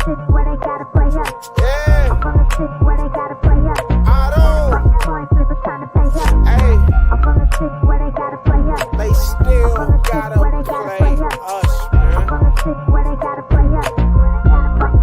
city where they gotta play up. Yeah. I'm from the city where they gotta play up. I don't. Coin flippers trying to pay up. Hey. I'm from the city where they gotta play up. They still I'm from the city gotta where they gotta play play up. us, I'm man. from the city where they gotta play up.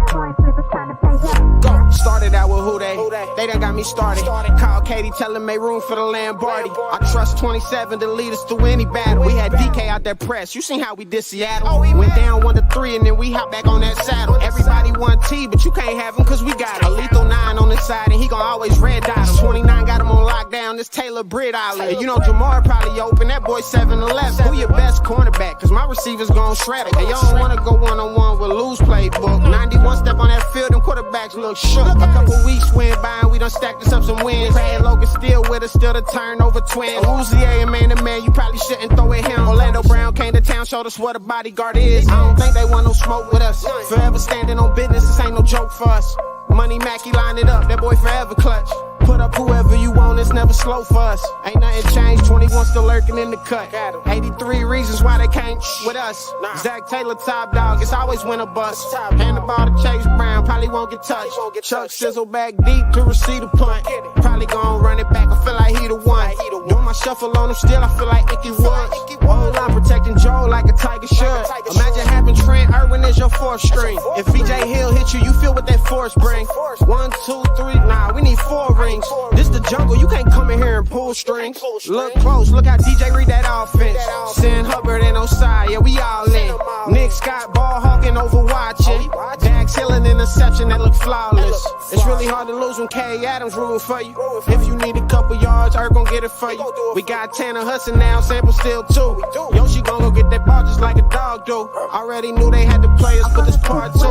Coin flippers trying to pay up. Go. Started out with who they? They done got me started. Call Katie, tell him make room for the Lamborghini. I trust 27 to lead us through any battle. We had DK out there press. You seen how we did Seattle? Went down 1-3 and then we hop back on that saddle. Everybody want T, but you can't have him cause we got it. A lethal 9 on the side and he gon' always red dot him. 29 got him on lockdown. This Taylor Britt Island. And you know Jamar probably open. That boy 7-11. Who your best cornerback? Cause my receivers gon' shred it. And you don't wanna go one-on-one with Lou's playbook. 91 step on that field, them quarterbacks look shook. A couple weeks went by and we done stacked us up some wins. Brad Logan still with us, still the turnover twin. Uzier and man-to-man, you probably shouldn't throw at him. Orlando Brown came to town, showed us what a bodyguard is. I don't think they want no smoke with us. Forever standing on business, this ain't no joke for us. Money Mackey line it up, that boy forever clutch. Put up whoever you want, it's never slow for us. Ain't nothing changed, 21 still lurking in the cut. 83 reasons why they can't with us. Zach Taylor top dog, it's always win or bust. Hand the ball to Chase Brown, probably won't get touched. Chuck sizzle back deep to receive the punt. Probably gon' run it back, I feel like he the one. Doing my shuffle on him still, I feel like Icky Woods. Whole line protecting Joe like a tiger should. Imagine having Trent Irwin as your fourth string. If VJ Hill hit you, you feel what that force bring. 1, 2, 3, nah, we need 4 rings. This the jungle, you can't come in here and pull strings. Look close, look how DJ read that offense. Sin Hubbard and Osai, yeah, we all in. Nick Scott ball hawking overwatching. Dax Hill an interception that look flawless. It's really hard to lose when K. Adams rule for you. If you need a couple yards, Earth gon' get it for you. We got Tanner Hudson now, Sample still too. Yoshi gon' go get that ball just like a dog do. Already knew they had to play us, but this part two.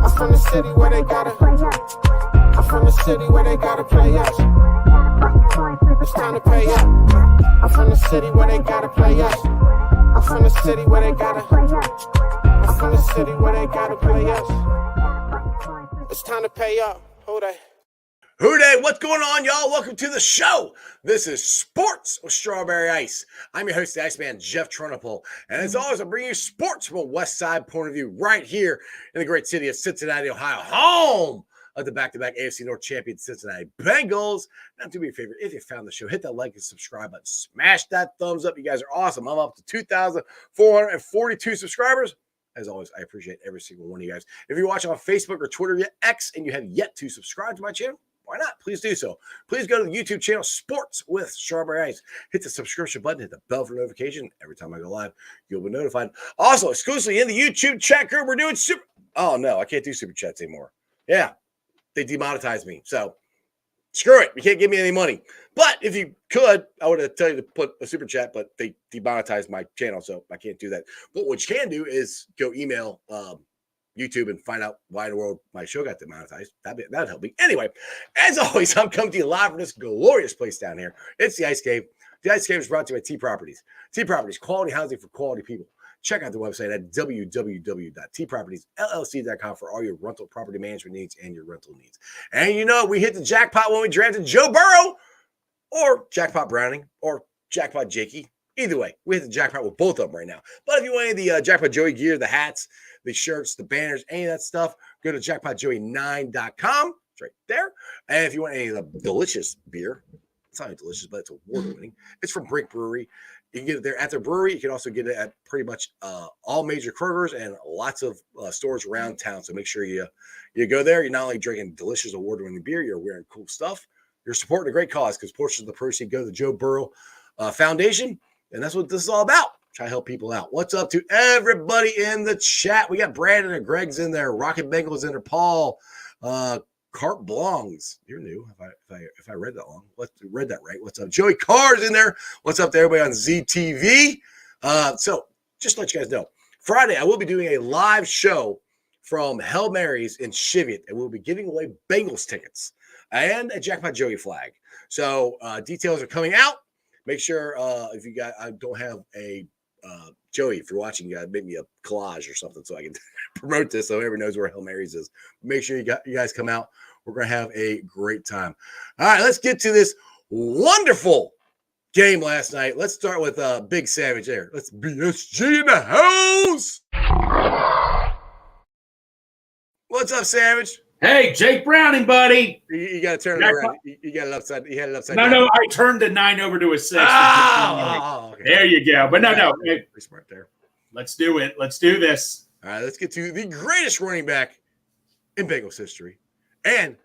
I'm from the city where they gotta. I'm from the city where they gotta play us. It's time to pay up. I'm from the city where they gotta play us. I'm from the city where they gotta. I'm from the city where they gotta play us. It's time to pay up. Who they? Who day? What's going on, y'all? Welcome to the show. This is Sports with Strawberry Ice. I'm your host, the Iceman, Jeff Trunapole. And as always, I'm bringing you sports from a West Side point of view right here in the great city of Cincinnati, Ohio, home of the back-to-back AFC North champion Cincinnati Bengals. Now, do me a favor, if you found the show, hit that like and subscribe button. Smash that thumbs up. You guys are awesome. I'm up to 2,442 subscribers. As always, I appreciate every single one of you guys. If you're watching on Facebook or Twitter, X, and you have yet to subscribe to my channel, why not? Please do so. Please go to the YouTube channel, Sports with Strawberry Ice. Hit the subscription button, hit the bell for notification. Every time I go live, you'll be notified. Also, exclusively in the YouTube chat group, we're doing super. Oh, no, I can't do super chats anymore. Yeah, they demonetized me. So screw it. You can't give me any money. But if you could, I would have tell you to put a super chat, but they demonetized my channel, so I can't do that. But what you can do is go email YouTube and find out why in the world my show got demonetized. That'd help me. Anyway, as always, I'm coming to you live from this glorious place down here. It's the Ice Cave. The Ice Cave is brought to you by T Properties. T Properties, quality housing for quality people. Check out the website at www.tpropertiesllc.com for all your rental property management needs and your rental needs. And you know, we hit the jackpot when we drafted Joe Burrow or Jackpot Browning or Jackpot Jakey. Either way, we hit the jackpot with both of them right now. But if you want any of the Jackpot Joey gear, the hats, the shirts, the banners, any of that stuff, go to jackpotjoey9.com. It's right there. And if you want any of the delicious beer, it's not only delicious, but it's award-winning. It's from Brink Brewery. You can get it there at their brewery. You can also get it at pretty much all major Krogers and lots of stores around town. So make sure you go there. You're not only drinking delicious award-winning beer, you're wearing cool stuff. You're supporting a great cause because portions of the proceeds go to the Joe Burrow Foundation. And that's what this is all about. Try to help people out. What's up to everybody in the chat? We got Brandon and Greg's in there. Rocket Bengals in there. Paul, Carte Blancs. You're new. If I read that read that right. What's up? Joey Carr's in there. What's up to everybody on ZTV? So just to let you guys know, Friday I will be doing a live show from Hail Mary's in Cheviot, and we'll be giving away Bengals tickets and a Jackpot Joey flag. So details are coming out. Make sure if you got, I don't have a Joey, if you're watching, you got to make me a collage or something so I can promote this so everyone knows where Hail Mary's is. Make sure you guys come out. We're going to have a great time. All right, let's get to this wonderful game last night. Let's start with Big Savage there. Let's BSG in the house. What's up, Savage? Hey, Jake Browning, buddy. You got to turn it around. You got it upside. You had it upside down. No, I turned the 9 over to a 6. Okay. There you go. But no. Pretty smart there. Let's do it. Let's do this. All right, let's get to the greatest running back in Bengals history. And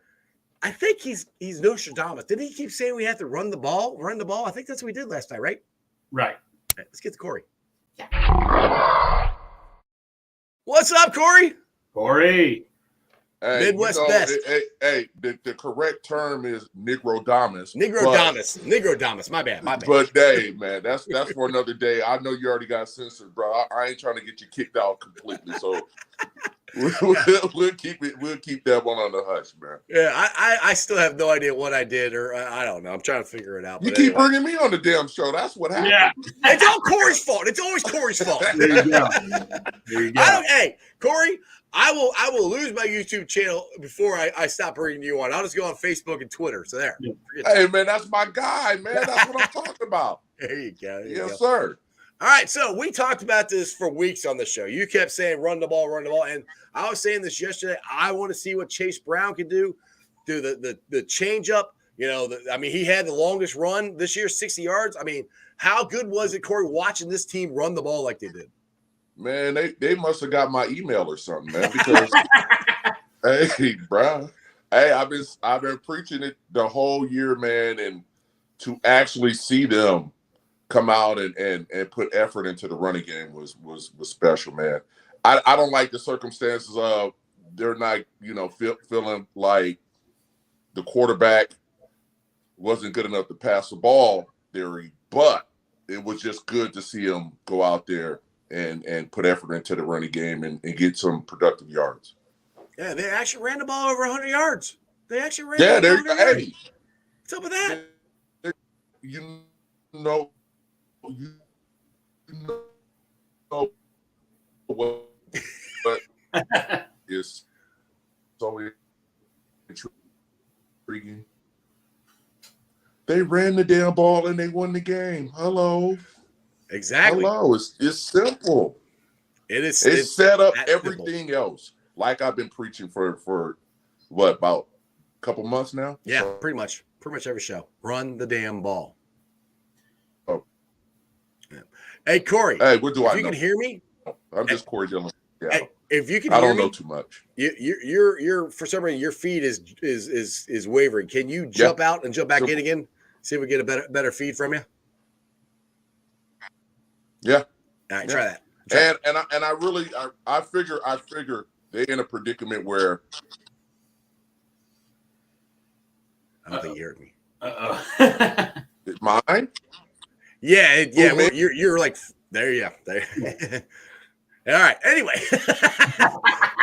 I think he's Nostradamus. Didn't he keep saying we have to run the ball? I think that's what we did last night, right? Right. All right, let's get to Corey. Yeah. What's up, Corey? Corey. Hey, Midwest best. The correct term is Negrodamus. Negrodamus. My bad. But hey, man, that's for another day. I know you already got censored, bro. I ain't trying to get you kicked out completely. So we'll keep that one on the hush, man. Yeah, I still have no idea what I did, or I don't know. I'm trying to figure it out. You keep bringing me on the damn show. That's what happened. Yeah. It's all Corey's fault. It's always Corey's fault. There you go. Hey, Corey, I will lose my YouTube channel before I stop bringing you on. I'll just go on Facebook and Twitter. So there. Hey, man, that's my guy, man. That's what I'm talking about. There you go. Yes, sir. All right, so we talked about this for weeks on the show. You kept saying run the ball, and I was saying this yesterday. I want to see what Chase Brown can do the change up. You know, he had the longest run this year, 60 yards. I mean, how good was it, Corey, watching this team run the ball like they did? Man, they must have got my email or something, man. Because hey, bro, I've been preaching it the whole year, man, and to actually see them come out and put effort into the running game was special, man. I don't like the circumstances of they're not, feeling like the quarterback wasn't good enough to pass the ball theory, but it was just good to see him go out there and put effort into the running game and get some productive yards. Yeah, they actually ran the ball over 100 yards. They actually ran. Yeah, there you go. Hey, what's up with that? You know what is so intriguing. They ran the damn ball and they won the game. Hello. Exactly. Hello. It's simple. It's set up everything simple. Else. Like I've been preaching for what, about a couple months now? Yeah, pretty much every show. Run the damn ball. Oh. Yeah. Hey, Corey. Hey, what do I know? You can hear me? I'm just Corey Dillon. Yeah. Hey, if you can I hear don't me, know too much. You're for some reason your feed is wavering. Can you jump out and jump back in again? See if we get a better feed from you. Yeah. All right, try that. And I figure they're in a predicament where I don't think you heard me. Mine? Yeah. You're like there. Yeah, there. All right. Anyway,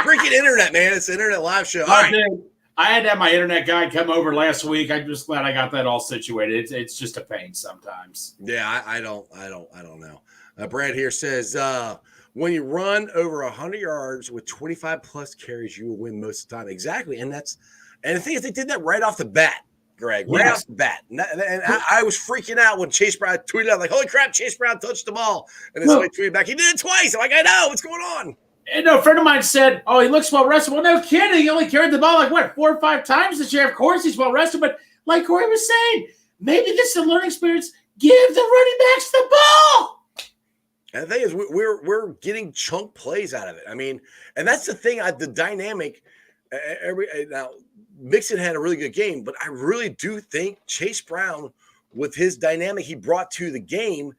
freaking internet, man! It's an internet live show. All right. I had to have my internet guy come over last week. I'm just glad I got that all situated. It's just a pain sometimes. Yeah, I don't know. Brad here says when you run over 100 yards with 25 plus carries, you will win most of the time. Exactly, and the thing is, they did that right off the bat, Greg. Right off the bat, and I was freaking out when Chase Brown tweeted out like, "Holy crap, Chase Brown touched the ball!" And then somebody tweeted back, "He did it twice." I'm like, "I know what's going on." And a friend of mine said, "Oh, he looks well rested." Well, no kidding. He only carried the ball like 4 or 5 times this year. Of course, he's well rested. But like Corey was saying, maybe this is a learning experience. Give the running backs the ball. And the thing is, we're getting chunk plays out of it. I mean, and that's the thing. The dynamic. Now, Mixon had a really good game, but I really do think Chase Brown, with his dynamic he brought to the game,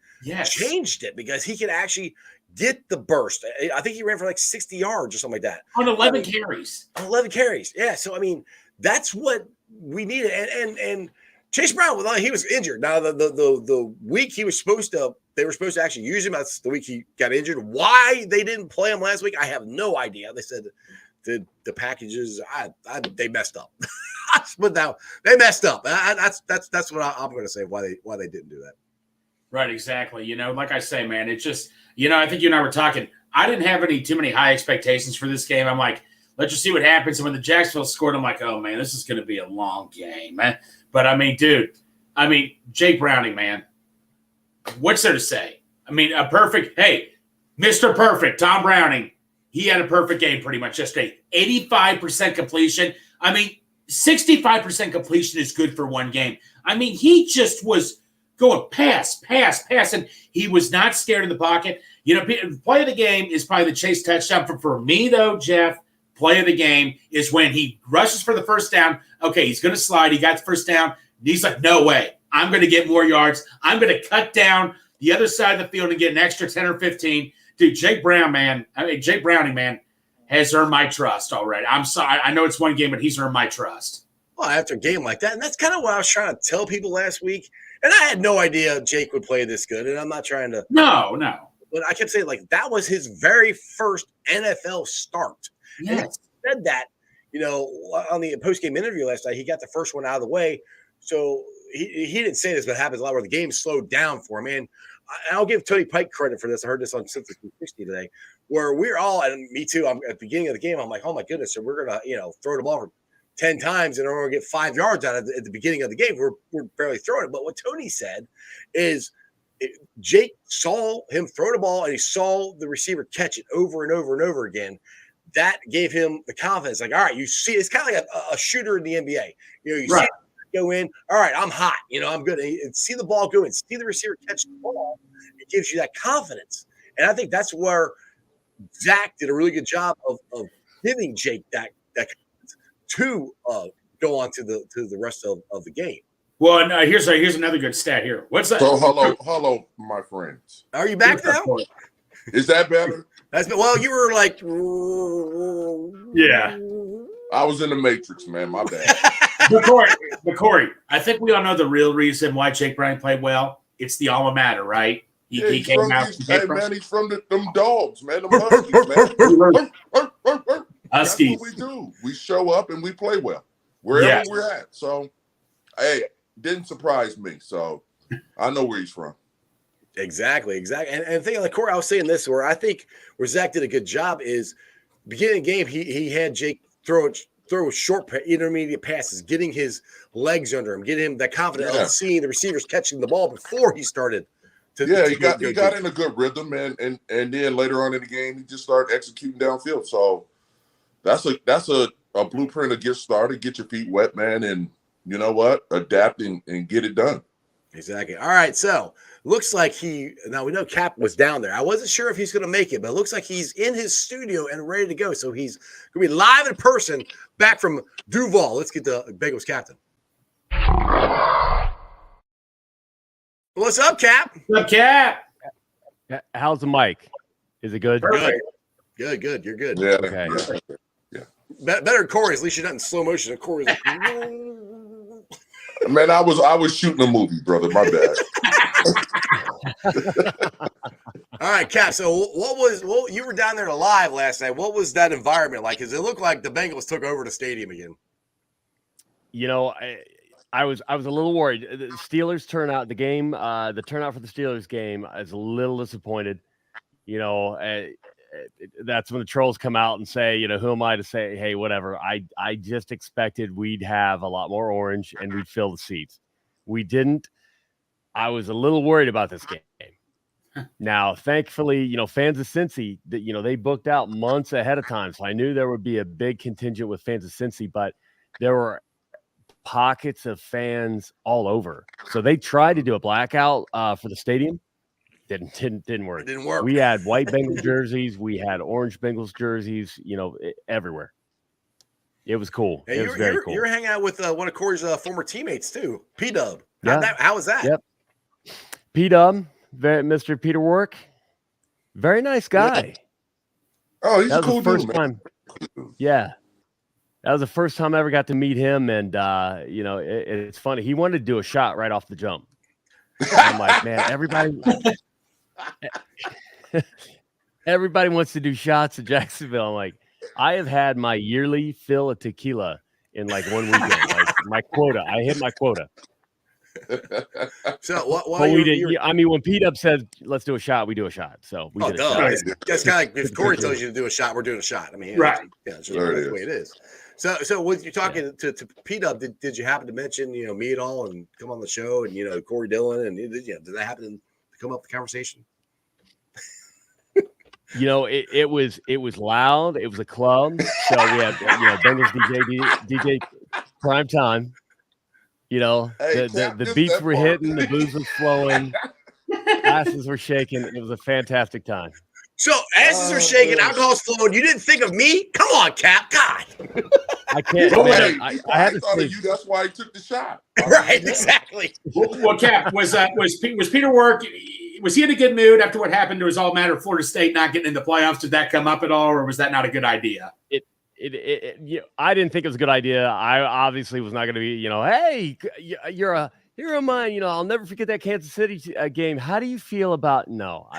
changed it because he can actually get the burst. I think he ran for like 60 yards or something like that. On 11 carries. On 11 carries. Yeah. So, I mean, that's what we needed. And Chase Brown, he was injured. Now, the week they were supposed to actually use him. That's the week he got injured. Why they didn't play him last week, I have no idea. They said the packages, they messed up. But now they messed up. That's what I'm going to say why they didn't do that. Right, exactly. Like I say, man, it's just, I think you and I were talking. I didn't have too many high expectations for this game. I'm like, let's just see what happens. And when the Jacksonville scored, I'm like, oh, man, this is going to be a long game, man. But, Jake Browning, man, what's there to say? A perfect, hey, Mr. Perfect, Tom Browning, he had a perfect game pretty much yesterday. 85% completion. I mean, 65% completion is good for one game. I mean, he just was going pass, and he was not scared in the pocket. You know, play of the game is probably the Chase touchdown. For me, though, Jeff, play of the game is when he rushes for the first down. Okay, he's going to slide. He got the first down. He's like, no way. I'm going to get more yards. I'm going to cut down the other side of the field and get an extra 10 or 15. Dude, Jake Browning, man, has earned my trust already. I'm sorry. I know it's one game, but he's earned my trust. Well, after a game like that, and that's kind of what I was trying to tell people last week. And I had no idea Jake would play this good, and I'm not trying to. No. But I kept saying, like, that was his very first NFL start. Yes. And he said that, you know, on the post-game interview last night, he got the first one out of the way. So he didn't say this, but it happens a lot where the game slowed down for him. And I'll give Tony Pike credit for this. I heard this on Simply 360 today, where we're all, and me too, I'm at the beginning of the game, I'm like, oh, my goodness, so we're going to, you know, throw the ball for 10 times and we're going to get 5 yards out of it at the beginning of the game. We're barely throwing it. But what Tony said is Jake saw him throw the ball and he saw the receiver catch it over and over and over again. That gave him the confidence. Like, all right, you see, it's kind of like a shooter in the NBA. You know, you see it go in. All right, I'm hot. You know, I'm good. And see the ball go in. See the receiver catch the ball. It gives you that confidence. And I think that's where Zach did a really good job of giving Jake that confidence to go on to the rest of the game. Well, and here's another good stat here. What's that? So hello, my friends. Are you back now? Is that better? Well, you were like, yeah. I was in the Matrix, man. My bad. But Corey, I think we all know the real reason why Jake Browning played well. It's the alma mater, right? He came out. Hey, man, he's from them dogs, man. Them Huskies, man. Huskies. That's what we do. We show up and we play well wherever we're at. So, hey, didn't surprise me. So, I know where he's from. Exactly. And thinking like Corey, I was saying this where Zach did a good job is beginning of the game, he had Jake throw short intermediate passes, getting his legs under him, getting him that confidence of seeing the receivers catching the ball before he started. He got in a good rhythm, and then later on in the game, he just started executing downfield. So that's a blueprint to get started, get your feet wet, man, and you know what, adapt and get it done. Exactly. All right, so looks like now we know Cap was down there. I wasn't sure if he's going to make it, but it looks like he's in his studio and ready to go. So he's going to be live in person back from Duval. Let's get the Bengals captain. What's up, Cap? What's up, Cap? How's the mic? Is it good? Perfect. Good. You're good. Yeah. Okay. Yeah. Better than Corey. At least you're not in slow motion. And Corey's like, man, I was shooting a movie, brother. My bad. all right, Cap. So you were down there live last night. What was that environment like? Because it looked like the Bengals took over the stadium again. You know, I was a little worried. The Steelers turnout, the turnout for the Steelers game, I was a little disappointed. You know, that's when the trolls come out and say, you know, who am I to say, hey, whatever. I just expected we'd have a lot more orange and we'd fill the seats. We didn't. I was a little worried about this game. Now, thankfully, you know, fans of Cincy, you know, they booked out months ahead of time. So I knew there would be a big contingent with fans of Cincy, but there were pockets of fans all over. So they tried to do a blackout for the stadium. Didn't work. It didn't work. We had white Bengals jerseys. We had orange Bengals jerseys, you know, everywhere. It was cool. Hey, it was very cool. You're hanging out with one of Corey's former teammates too, P-Dub. Yeah. How was that? Yep. P-Dub, Mr. Peter Work, very nice guy. Yeah. Oh, he's that a cool was the first dude, time. Yeah. That was the first time I ever got to meet him. And, you know, it's funny. He wanted to do a shot right off the jump. I'm like, man, everybody wants to do shots at Jacksonville. I'm like, I have had my yearly fill of tequila in like 1 weekend. Like my quota. I hit my quota. So what I mean, when Pete Up says let's do a shot, we do a shot. So we did a shot. That's kind of like if Corey tells you to do a shot, we're doing a shot. I mean, right. That's the way it is. So when you're talking to Pete Up, did you happen to mention, you know, me at all and come on the show and, you know, Corey Dillon and did that happen to come up the conversation? it was loud. It was a club. So we had Bengals DJ prime time. Hey, The Cap, this beats that were part. hitting, the booze was flowing, asses were shaking. It was a fantastic time. So asses are shaking, man. alcohol's flowing. You didn't think of me? Come on, Cap. God. I can't. But Man, wait, I he had probably to thought say, of you. That's why he took the shot. Right, exactly. Well, Cap, was Peter Work? Was he in a good mood after what happened to his alma mater, Florida State, not getting in the playoffs? Did that come up at all, or was that not a good idea? I didn't think it was a good idea. I obviously was not going to be, hey, you're a hero of mine. I'll never forget that Kansas City game. How do you feel about no?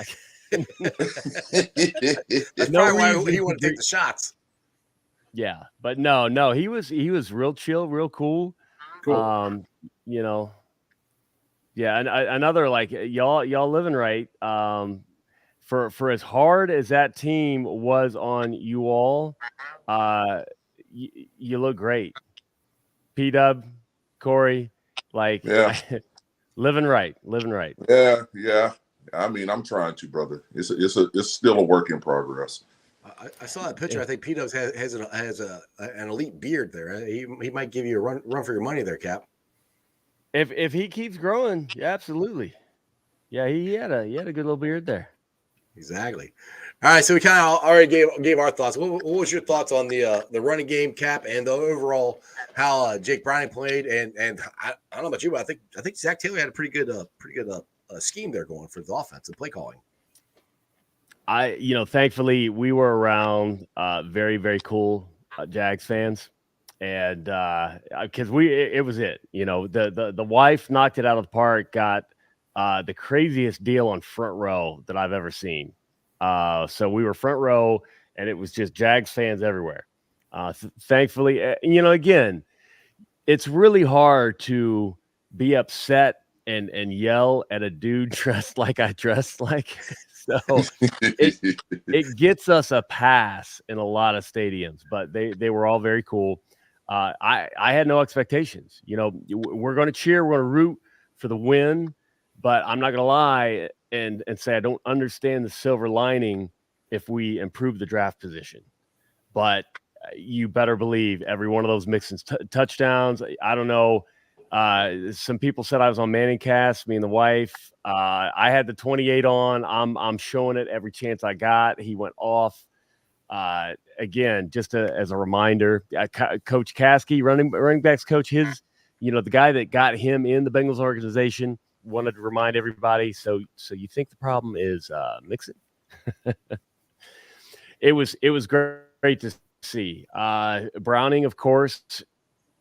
That's No probably why reason he to wanted to take the shots. Yeah, but no, he was real chill, real cool. Cool. Yeah, and another like y'all living right. For as hard as that team was on you all, you look great. P-Dub, Corey, like Yeah. living right. Yeah. I mean, I'm trying to, brother. It's still a work in progress. I saw that picture. I think P-Dubs has an elite beard there. He might give you a run for your money there, Cap. If he keeps growing, yeah, absolutely. Yeah, he had a good little beard there. Exactly. All right, so we kind of already gave our thoughts. What was your thoughts on the running game, Cap, and the overall how Jake Browning played? And I don't know about you, but I think Zach Taylor had a pretty good scheme there going for the offense and play calling. Thankfully we were around very, very cool Jags fans, and because it was it. The wife knocked it out of the park, got the craziest deal on front row that I've ever seen. So we were front row, and it was just Jags fans everywhere. Thankfully, again, it's really hard to be upset and yell at a dude dressed like I dressed like. So it gets us a pass in a lot of stadiums, but they were all very cool. I had no expectations. We're going to cheer, we're going to root for the win, but I'm not going to lie and say I don't understand the silver lining if we improve the draft position. But you better believe every one of those Mixon's touchdowns. I don't know. Some people said I was on Manning Cast, me and the wife. I had the 28 on. I'm showing it every chance I got. He went off. Again, just as a reminder, Coach Caskey, running backs coach, the guy that got him in the Bengals organization, wanted to remind everybody. So you think the problem is Mixon? It was great to see. Browning, of course.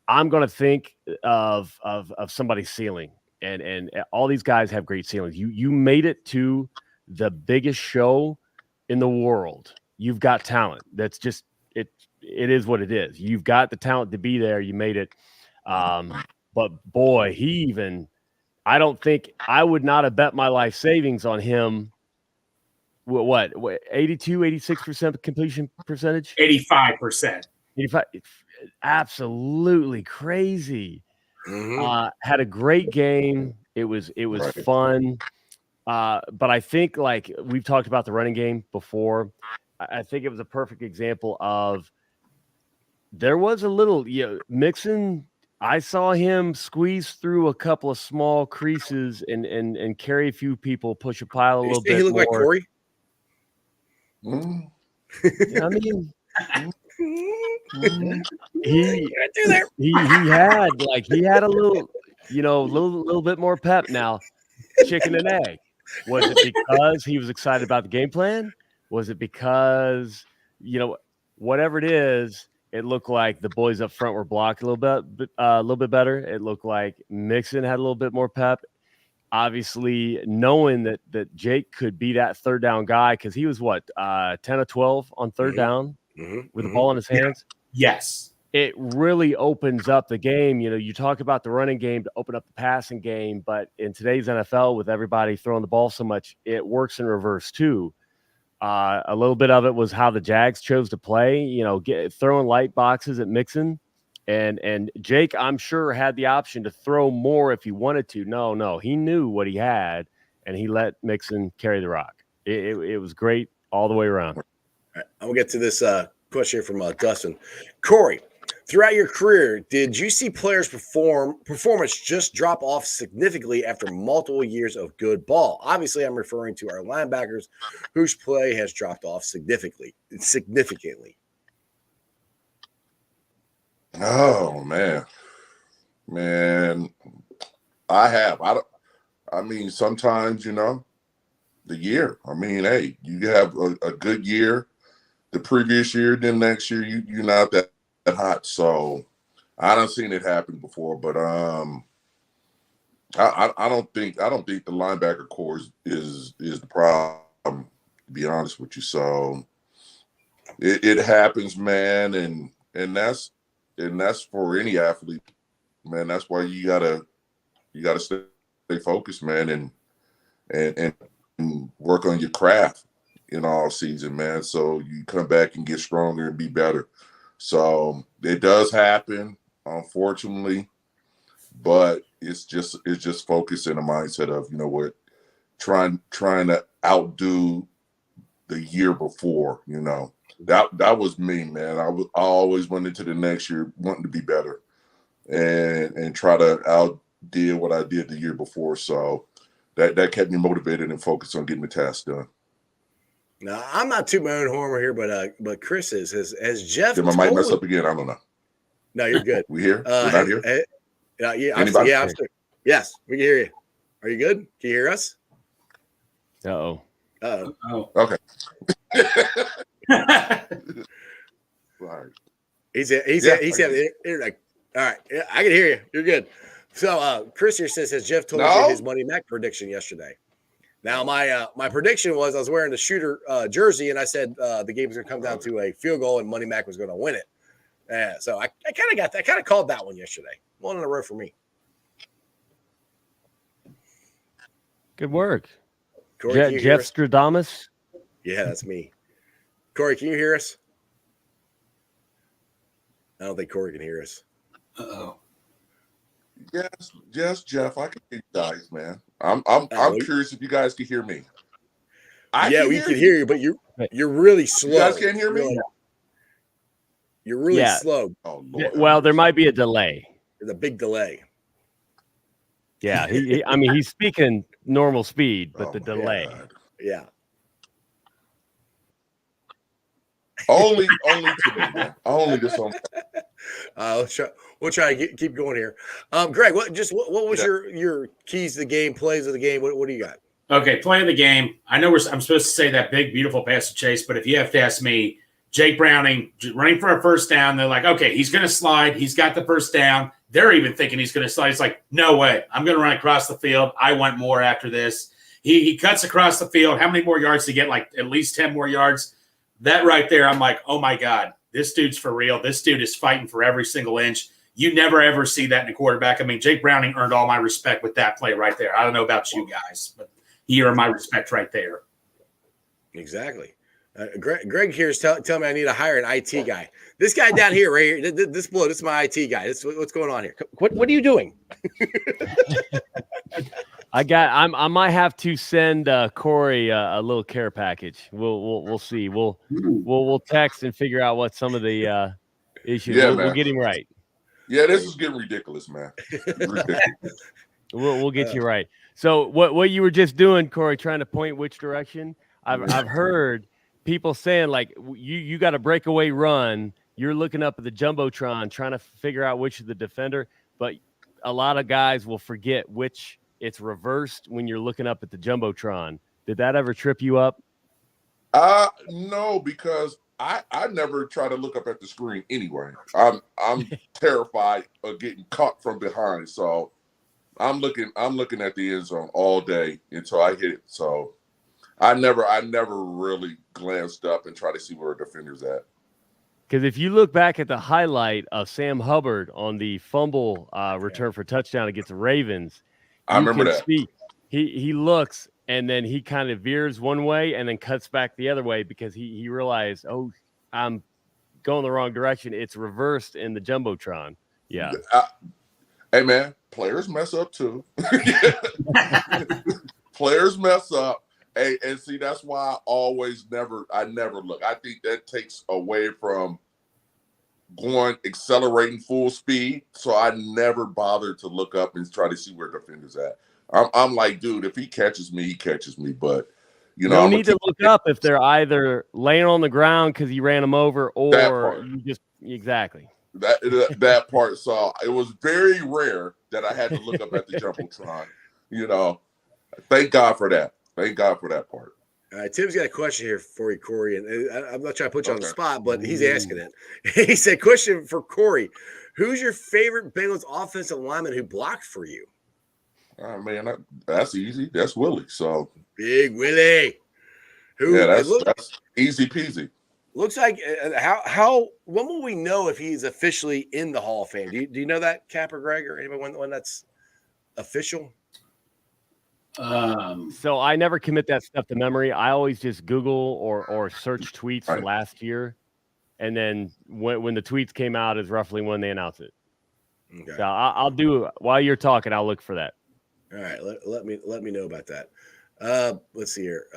I'm going to think of somebody's ceiling, and all these guys have great ceilings. You made it to the biggest show in the world. You've got talent. That's just it. It is what it is. You've got the talent to be there. You made it. But boy, I don't think I would not have bet my life savings on him. What 82, 86% completion percentage? 85%. 85. Absolutely crazy. Mm-hmm. Had a great game. It was Right. fun. But I think, like we've talked about the running game before, I think it was a perfect example of there was a little Mixon. I saw him squeeze through a couple of small creases and carry a few people, push a pile a little bit. He looked more. like Corey. Mm. I mean, he had a little bit more pep now. Chicken and egg. Was it because he was excited about the game plan? Was it because whatever it is, it looked like the boys up front were blocked a little bit better. It looked like Mixon had a little bit more pep. Obviously, knowing that Jake could be that third down guy, because he was 10 of 12 on third down with the ball in his hands. Yes. It really opens up the game. You talk about the running game to open up the passing game, but in today's NFL, with everybody throwing the ball so much, it works in reverse too. A little bit of it was how the Jags chose to play, throwing light boxes at Mixon. And Jake, I'm sure, had the option to throw more if he wanted to. No, he knew what he had, and he let Mixon carry the rock. It was great all the way around. All right, I'm gonna get to this question from Dustin. Corey, throughout your career, did you see players' performance just drop off significantly after multiple years of good ball? Obviously, I'm referring to our linebackers, whose play has dropped off significantly. Oh man, I have. I mean, sometimes the year. I mean, hey, you have a good year, the previous year, then next year you're not that hot. So I done seen it happen before, but I don't think the linebacker core is the problem, to be honest with you. So it happens, man, and that's for any athlete, man. That's why you gotta stay focused, man, and work on your craft in all season, man. So you come back and get stronger and be better. So it does happen, unfortunately, but it's just focus in a mindset of, trying to outdo the year before. That was me, man. I always went into the next year wanting to be better and try to outdo what I did the year before. So that kept me motivated and focused on getting the task done. Now, I'm not too my own homer here, but Chris has Jeff. Did my mic mess up again? I don't know. No, you're good. We here? We're not here? Yeah, Anybody? I'm still. Yes, we can hear you. Are you good? Can you hear us? Uh-oh. Oh. Okay. Right. He's like, all right, yeah, I can hear you. You're good. So Chris here says, has Jeff told you his Money Mac prediction yesterday? Now my prediction was I was wearing the shooter jersey, and I said the game was going to come down to a field goal, and Money Mac was going to win it. So I kind of got that. I kind of called that one yesterday. One in a row for me. Good work. Corey, Jeff Stradamus? Yeah, that's me. Corey, can you hear us? I don't think Corey can hear us. Uh-oh. Yes, Jeff. I can hear you guys, man. I'm curious if you guys can hear me. We can hear you, but you're really slow. You guys can't hear me? You're really slow. Oh, Lord. Well, there might be a delay. There's a big delay. Yeah, he's speaking normal speed, but the delay. God. Yeah. Only today, man. Only this one. We'll try to keep going here. Greg, what was your keys to the game, plays of the game? What do you got? Okay, play of the game. I know I'm supposed to say that big, beautiful pass to Chase, but if you have to ask me, Jake Browning running for a first down, they're like, okay, he's going to slide. He's got the first down. They're even thinking he's going to slide. It's like, no way. I'm going to run across the field. I want more after this. He cuts across the field. How many more yards to get? Like at least 10 more yards. That right there, I'm like, oh, my God, this dude's for real. This dude is fighting for every single inch. You never, ever see that in a quarterback. I mean, Jake Browning earned all my respect with that play right there. I don't know about you guys, but he earned my respect right there. Exactly. Greg here is telling me I need to hire an IT guy. This guy down here, right here, this is my IT guy. What's going on here? What are you doing? I might have to send Corey a little care package. We'll see. We'll text and figure out what some of the issues. Yeah, we'll get him right. Yeah, this is getting ridiculous, man. Ridiculous. We'll get you right. So what you were just doing, Corey, trying to point which direction? I've heard people saying like you got a breakaway run. You're looking up at the jumbotron trying to figure out which is the defender, but a lot of guys will forget which it's reversed when you're looking up at the jumbotron. Did that ever trip you up? No, because I never try to look up at the screen anyway. I'm terrified of getting caught from behind. So I'm looking at the end zone all day until I hit it. So I never really glanced up and try to see where a defender's at. Because if you look back at the highlight of Sam Hubbard on the fumble return for touchdown against the Ravens, I remember that. He looks and then he kind of veers one way and then cuts back the other way because he realized, oh, I'm going the wrong direction. It's reversed in the jumbotron. Yeah. Hey man, players mess up too. Players mess up. and see, that's why I never look. I think that takes away from accelerating full speed. So I never bothered to look up and try to see where the defender's at. I'm like, dude, if he catches me, he catches me. But No need to look up if they're either laying on the ground because you ran them over, or you just exactly that part. So it was very rare that I had to look up at the jumbotron. Thank God for that. Thank God for that part. All right, Tim's got a question here for you, Corey, and I'm not trying to put you on the spot, but he's asking it. He said, question for Corey, who's your favorite Bengals offensive lineman who blocked for you? Oh, man, that's easy. That's Willie. So Big Willie. That's easy peasy. Looks like when will we know if he's officially in the Hall of Fame? Do you know that, Cap or Greg, or anybody when that's official? So I never commit that stuff to memory. I always just Google or search tweets from last year, and then when the tweets came out is roughly when they announce it. Okay. So I'll do while you're talking. I'll look for that. All right, let me know about that. Let's see here.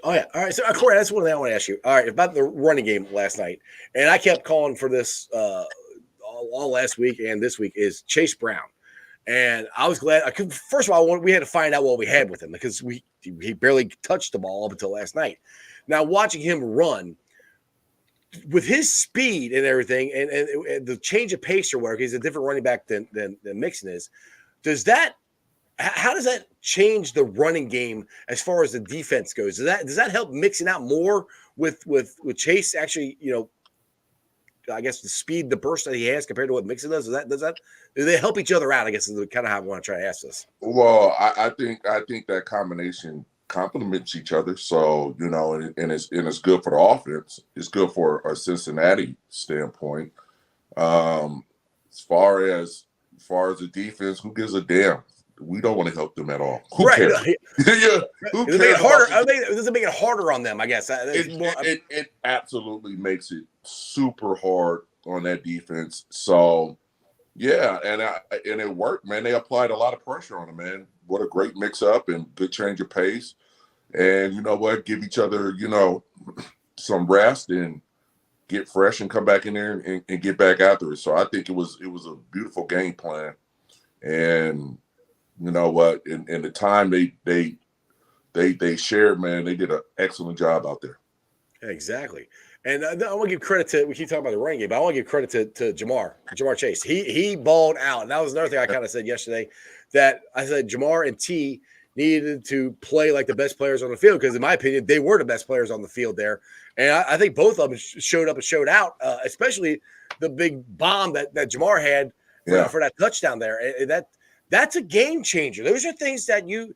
All right. So Corey, that's one thing I want to ask you. All right, about the running game last night, and I kept calling for this all last week and this week is Chase Brown. And I was glad. First of all, we had to find out what we had with him because he barely touched the ball up until last night. Now, watching him run with his speed and everything, and the change of pace or whatever, he's a different running back than Mixon is. How does that change the running game as far as the defense goes? Does that help Mixon out more with Chase actually? I guess the speed, the burst that he has compared to what Mixon does. Do they help each other out? I guess is kind of how I want to try to ask this. Well, I think that combination complements each other. So and it's good for the offense. It's good for a Cincinnati standpoint. As far as the defense, who gives a damn? We don't want to help them at all. Who cares? Yeah. Who cares? Does it make it harder on them? I guess it absolutely makes it super hard on that defense. So yeah, and it worked, man. They applied a lot of pressure on them, man. What a great mix up and good change of pace. And you know what? Give each other, some rest and get fresh and come back in there and get back after it. So I think it was a beautiful game plan. And you know what? In the time they shared, man, they did an excellent job out there. Exactly. And I want to give credit to, we keep talking about the running game, but I want to give credit to Jamar Chase. He balled out. And that was another thing I kind of said yesterday, that I said Jamar and T needed to play like the best players on the field, because in my opinion, they were the best players on the field there. And I think both of them showed up and showed out, especially the big bomb that Jamar had for that touchdown there. And that's a game changer. Those are things that you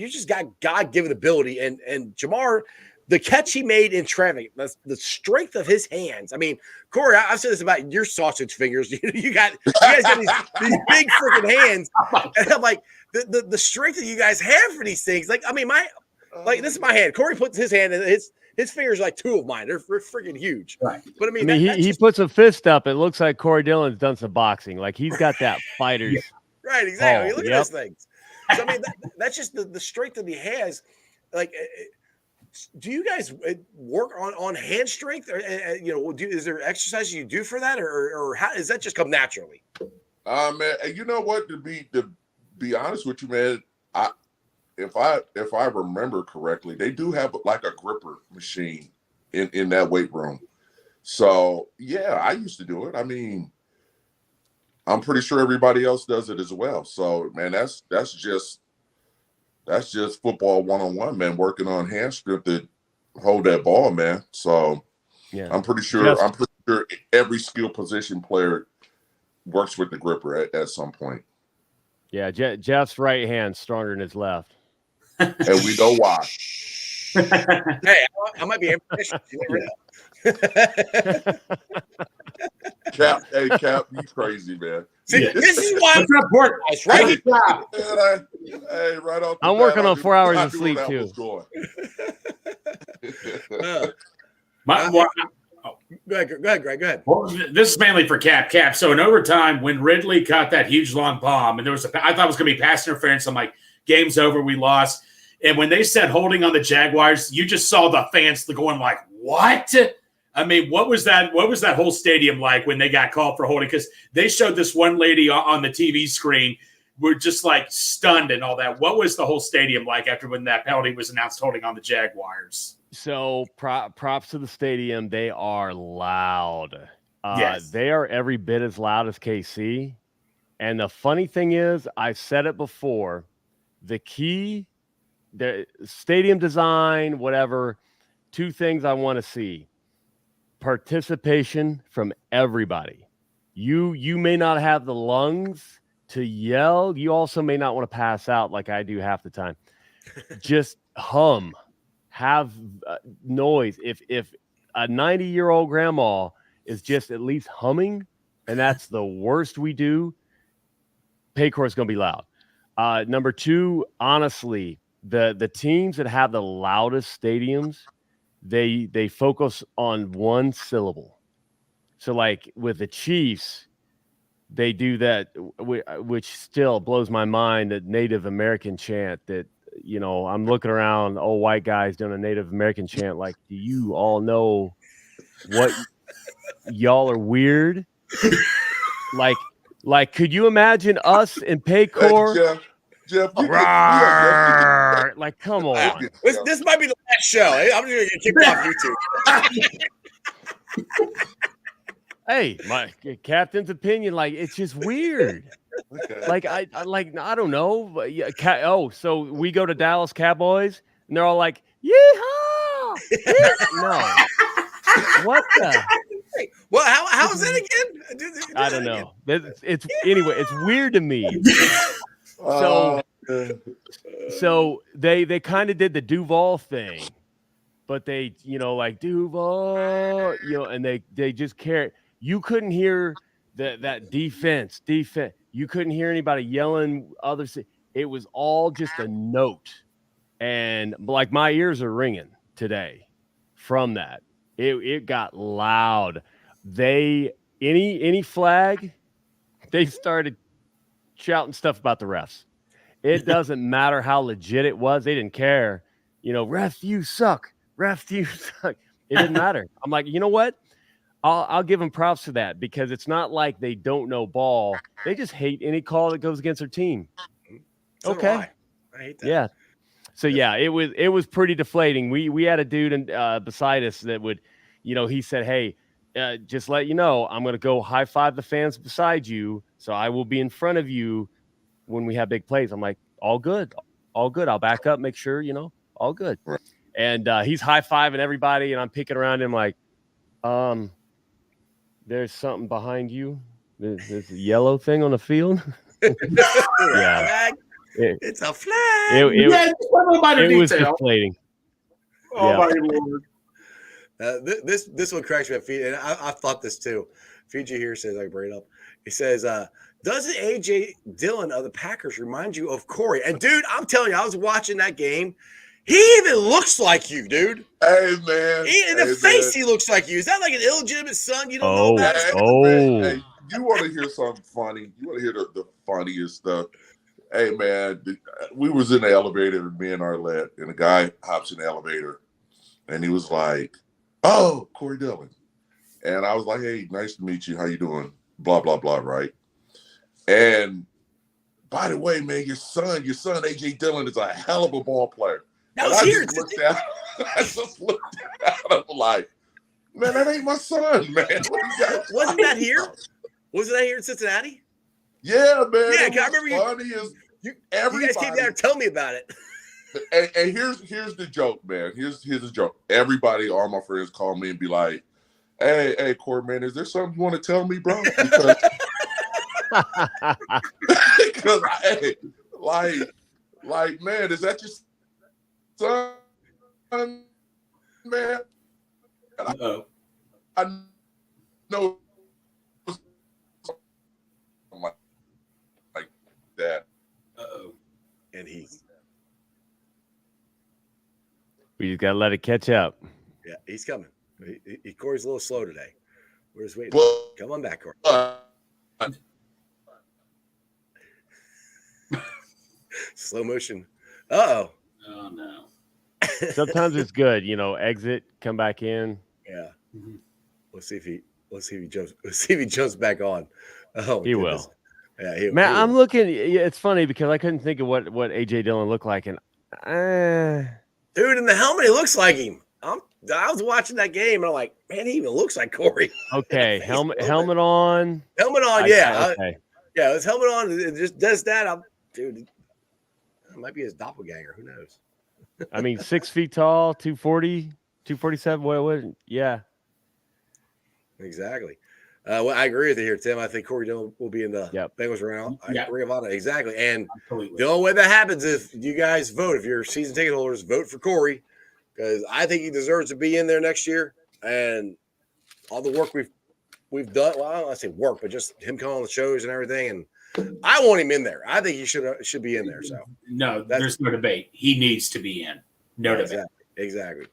just got God-given ability. And Jamar, the catch he made in traffic, the strength of his hands. I mean, Corey, I've said this about your sausage fingers. You guys got these big freaking hands. And I'm like, the strength that you guys have for these things. Like, I mean, this is my hand. Corey puts his hand in his fingers like two of mine. They're freaking huge. Right. But I mean, he puts a fist up. It looks like Corey Dillon's done some boxing. Like he's got that fighter's. Right, exactly. Look at those things. So I mean, that's just the strength that he has. Like, do you guys work on hand strength, or is there exercises you do for that, or how does that just come naturally? Man, you know what? To be honest with you, man, if I remember correctly, they do have like a gripper machine in that weight room. So yeah, I used to do it. I mean, I'm pretty sure everybody else does it as well. So man, that's just football 101, man, working on hand strength to hold that ball, man. So yeah, I'm pretty sure every skill position player works with the gripper at some point. Yeah, Jeff's right hand stronger than his left. And we know why. Hey, I might be ambitious. You never know. Cap, you crazy, man. See, this is why it's important. Right? Hey, right off. I'm working on 4 hours of sleep too. Go ahead, Greg. Go ahead. Well, this is mainly for Cap. So in overtime, when Ridley caught that huge long bomb, and I thought it was going to be pass interference. I'm like, game's over, we lost. And when they said holding on the Jaguars, you just saw the fans going like, what? I mean, what was that whole stadium like when they got called for holding? Because they showed this one lady on the TV screen. We're just like stunned and all that. What was the whole stadium like after when that penalty was announced holding on the Jaguars? So props to the stadium. They are loud. Yes. They are every bit as loud as KC. And the funny thing is, I've said it before, the key, the stadium design, whatever, two things I want to see. Participation from everybody. You may not have the lungs to yell. You also may not want to pass out like I do half the time. Just hum, have noise. If a 90-year-old grandma is just at least humming, and that's the worst we do, Paycor is going to be loud. Number two, honestly, the teams that have the loudest stadiums, they focus on one syllable. So like with the Chiefs, they do that, which still blows my mind, that Native American chant that, you know, I'm looking around, old white guys doing a Native American chant. Like, do you all know what y'all are weird? Like, could you imagine us in Paycor? Hey, Jeff, Like, come on. This might be the last show. I'm just going to get kicked off YouTube. Hey, my captain's opinion, like, it's just weird. Okay. Like, I don't know. But yeah, so we go to Dallas Cowboys, and they're all like, yeehaw! No. What the? Well, how is that again? Do I don't know. It's anyway, it's weird to me. So they kind of did the Duval thing, but they, you know, like Duval, you know, and they just cared. You couldn't hear that defense. You couldn't hear anybody yelling others. It was all just a note. And like my ears are ringing today from that. It got loud. Any flag, they started shouting stuff about the refs. It doesn't matter how legit it was. They didn't care. You know, ref, you suck. Ref, you suck. It didn't matter. I'm like, you know what? I'll give them props for that, because it's not like they don't know ball. They just hate any call that goes against their team. So okay. I hate that. Yeah. So yeah, it was pretty deflating. We had a dude beside us that would, you know, he said, hey, just let you know, I'm going to go high five the fans beside you. So I will be in front of you when we have big plays. I'm like, all good. I'll back up, make sure, you know, all good. Right. And he's high fiving everybody, and I'm picking around him like, there's something behind you. There's a yellow thing on the field. Yeah. It's a flag. It was deflating. Oh Yeah. my Lord. This one cracks me up, and I thought this too. Fiji here says, I can bring it up. He says, doesn't AJ Dillon of the Packers remind you of Corey? And dude, I'm telling you, I was watching that game. He even looks like you, dude. Hey, man. In the face, he looks like you. Is that like an illegitimate son you don't know about? Hey, you want to hear something funny? You want to hear the funniest stuff? Hey, man, we was in the elevator, me and Arlette, and a guy hops in the elevator, and he was like, oh, Corey Dillon. And I was like, hey, nice to meet you. How you doing? Blah, blah, blah, right? And by the way, man, your son, AJ Dillon, is a hell of a ball player. That was here. I just looked at him like, man, that ain't my son, man. Wasn't that here? Wasn't that here in Cincinnati? Yeah, man. Yeah, I remember you guys came down and tell me about it. And here's the joke, man. Here's the joke. Everybody, all my friends call me and be like, hey, Corey, man, is there something you want to tell me, bro? Because hey, like, man, is that your son, man? I know like that. And We just got to let it catch up. yeah, he's coming. Corey's a little slow today. We're just waiting. Well, Come on back, Corey. Slow motion. Uh-oh. Oh no. Sometimes it's good, exit, come back in. Yeah. Mhm. Let's see if he jumps. Let's see if he jumps back on. Oh my He goodness. will. Yeah, he Man, I'm will. looking. Yeah, it's funny because I couldn't think of what AJ Dillon looked like, and Dude, in the helmet, he looks like him. I was watching that game and I'm like, man, he even looks like Corey. okay, Face helmet a little bit. helmet on. Helmet on, yeah. Okay. Yeah, his helmet on. It just does that. Dude, it might be his doppelganger. Who knows? I mean, 6 feet tall, 240, 247. What? Yeah. Exactly. Well, I agree with you here, Tim. I think Corey Dillon will be in the Yep. Bengals Yeah. Ring of Honor. Exactly. And Absolutely. the only way that happens is if you guys vote. If you're season ticket holders, vote for Corey because I think he deserves to be in there next year. And all the work we've done. Well, I don't want to say work, but just him coming on the shows and everything. And I want him in there. I think he should be in there. So No, there's no debate. He needs to be in. No debate. Exactly.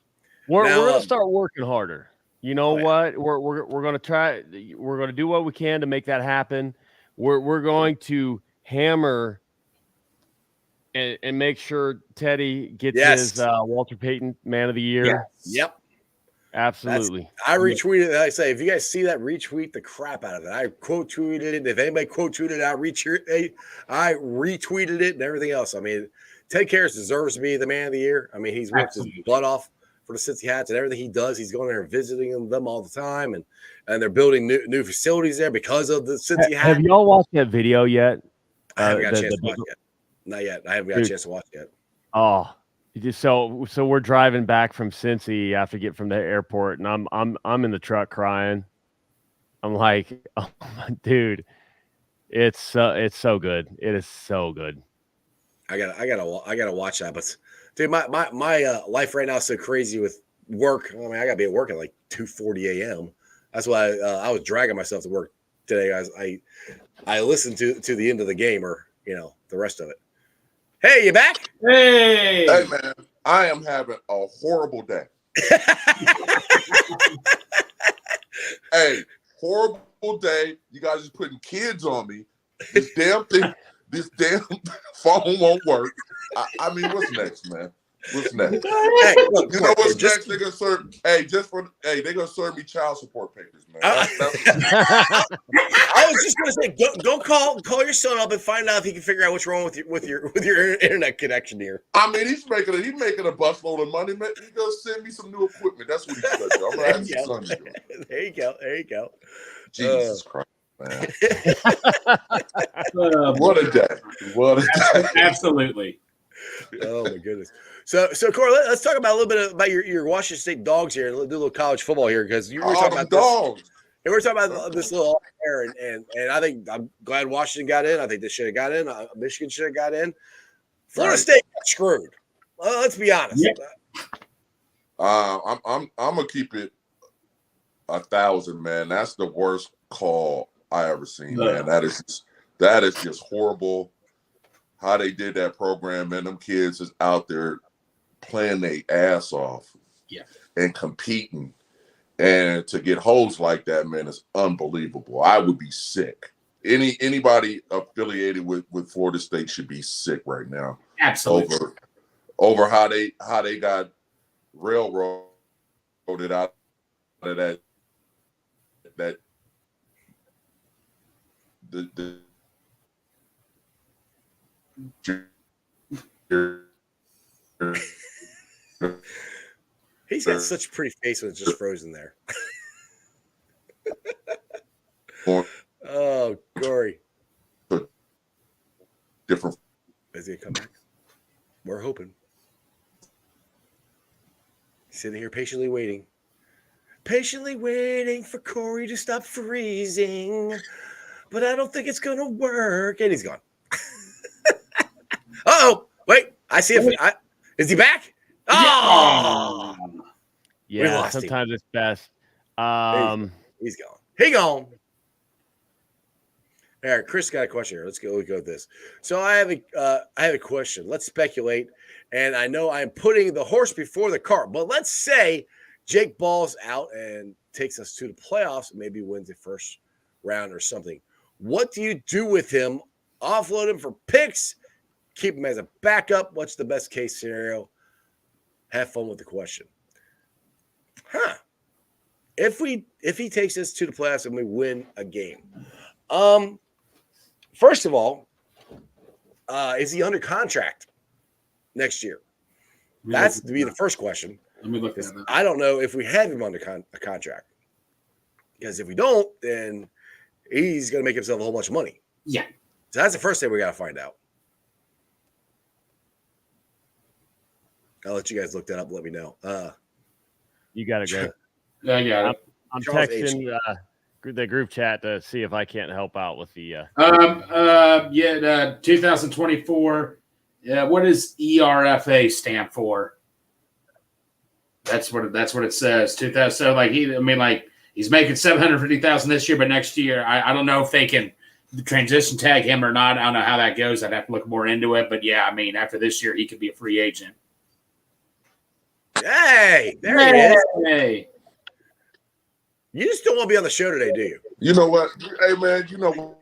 We're Now, gonna start working harder. You know oh, yeah. what? We're gonna try. We're gonna do what we can to make that happen. We're going to hammer and make sure Teddy gets Yes. his Walter Payton Man of the Year. Yes. Yep. Absolutely. I retweeted it. I say, if you guys see that, retweet the crap out of it. I quote tweeted it. If anybody quote tweeted it, I retweeted it and everything else. I mean, Ted Karras deserves to be the Man of the Year. I mean, he's worked Absolutely. his butt off for the Cincy Hats and everything he does. He's going there and visiting them all the time, and they're building new facilities there because of the Cincy Hat. Have y'all watched that video yet? I haven't got a chance the to watch it yet. Not yet. I haven't got a chance to watch it yet. Oh, so we're driving back from Cincy after get from the airport, and I'm in the truck crying. I'm like, oh, dude, it's so good. It is so good. I gotta watch that. But dude, my life right now is so crazy with work. I mean, I gotta be at work at like 2:40 a.m. That's why I was dragging myself to work today. I listened to the end of the game or the rest of it. Hey, you back? Hey. Hey, man, I am having a horrible day. Hey, horrible day. You guys just putting kids on me. This damn thing, this damn phone won't work. I mean, what's next, man? What's next? Hey, look, You know what's just- next? They're gonna serve. Hey, they're gonna serve me child support papers, man. I was just gonna say, don't call your son up and find out if he can figure out what's wrong with your internet connection here. I mean, he's making a busload of money. Man. He's gonna send me some new equipment. That's what he's gonna do. I'm gonna have his son do it. There you go. Jesus Christ, man! What What a day! What a day! Absolutely. Oh my goodness. So Corey, let's talk about a little bit about your Washington State Dogs here and do a little college football here because you were talking about dogs. this. And we're talking about this little air, and I think I'm glad Washington got in. I think they should have got in. Michigan should have got in. Florida Right. State got screwed. Let's be honest. Yep. I'm gonna keep it 1,000, man. That's the worst call I ever seen, man. That is just horrible. How they did that program, man. Them kids is out there playing their ass off, and competing, and to get holes like that, man, is unbelievable. I would be sick. Anybody affiliated with Florida State should be sick right now. Absolutely. Over how they got railroaded out of that He's got such a pretty face when it's just frozen there. Oh, Corey. different. Is he come back? We're hoping. Sitting here patiently waiting. Patiently waiting for Corey to stop freezing. But I don't think it's going to work. And he's gone. Uh-oh. Wait. I see if is he back? Oh! We Yeah, lost him. sometimes it's best. He's gone. He gone. All right, Chris got a question here. Let's go with this. So I have a question. Let's speculate. And I know I'm putting the horse before the cart, but let's say Jake balls out and takes us to the playoffs, maybe wins the first round or something. What do you do with him? Offload him for picks, keep him as a backup? What's the best case scenario? Have fun with the question. If he takes us to the playoffs and we win a game, first of all, is he under contract next year? That's to be the first question. Let me look at that. I don't know if we have him under a contract, because if we don't, then he's going to make himself a whole bunch of money. Yeah. So that's the first thing we got to find out. I'll let you guys look that up and let me know. You got to go. Yeah, I got it. I'm Charles texting the group chat to see if I can't help out with the. 2024. Yeah, what does ERFA stand for? That's what it says. 2000. So he's making $750,000 this year, but next year I don't know if they can transition tag him or not. I don't know how that goes. I'd have to look more into it. But yeah, I mean, after this year, he could be a free agent. Hey, there he is. Hey. You just don't want to be on the show today, do you? You know what? Hey, man, you know what?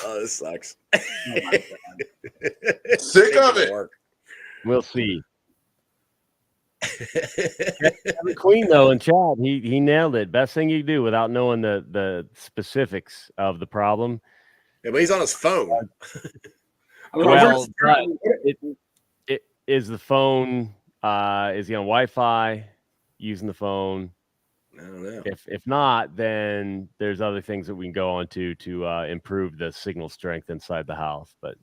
Oh, this sucks. Sick of it. We'll see. Kevin Queen though in chat, he nailed it. Best thing you do without knowing the specifics of the problem. Yeah, but he's on his phone. Well, it is the phone. Is he on Wi-Fi? Using the phone? I don't know. If not, then there's other things that we can go on to improve the signal strength inside the house. But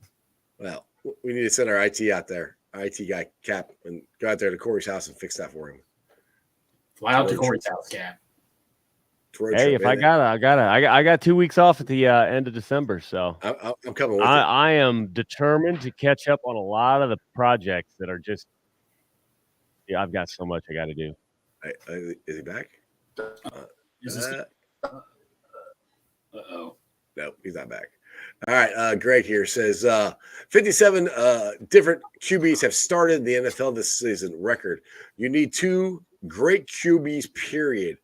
well, we need to send our IT out there, our IT guy Cap, and go out there to Corey's house and fix that for him. Fly out to Corey's house, Cap. Hey, if I got 2 weeks off at the end of December, so I'm coming with I am determined to catch up on a lot of the projects that are just. Yeah, I've got so much I got to do. Is he back? Uh-oh. No, he's not back. All right. Greg here says 57 different QBs have started the NFL this season. Record. You need 2 great QBs, period.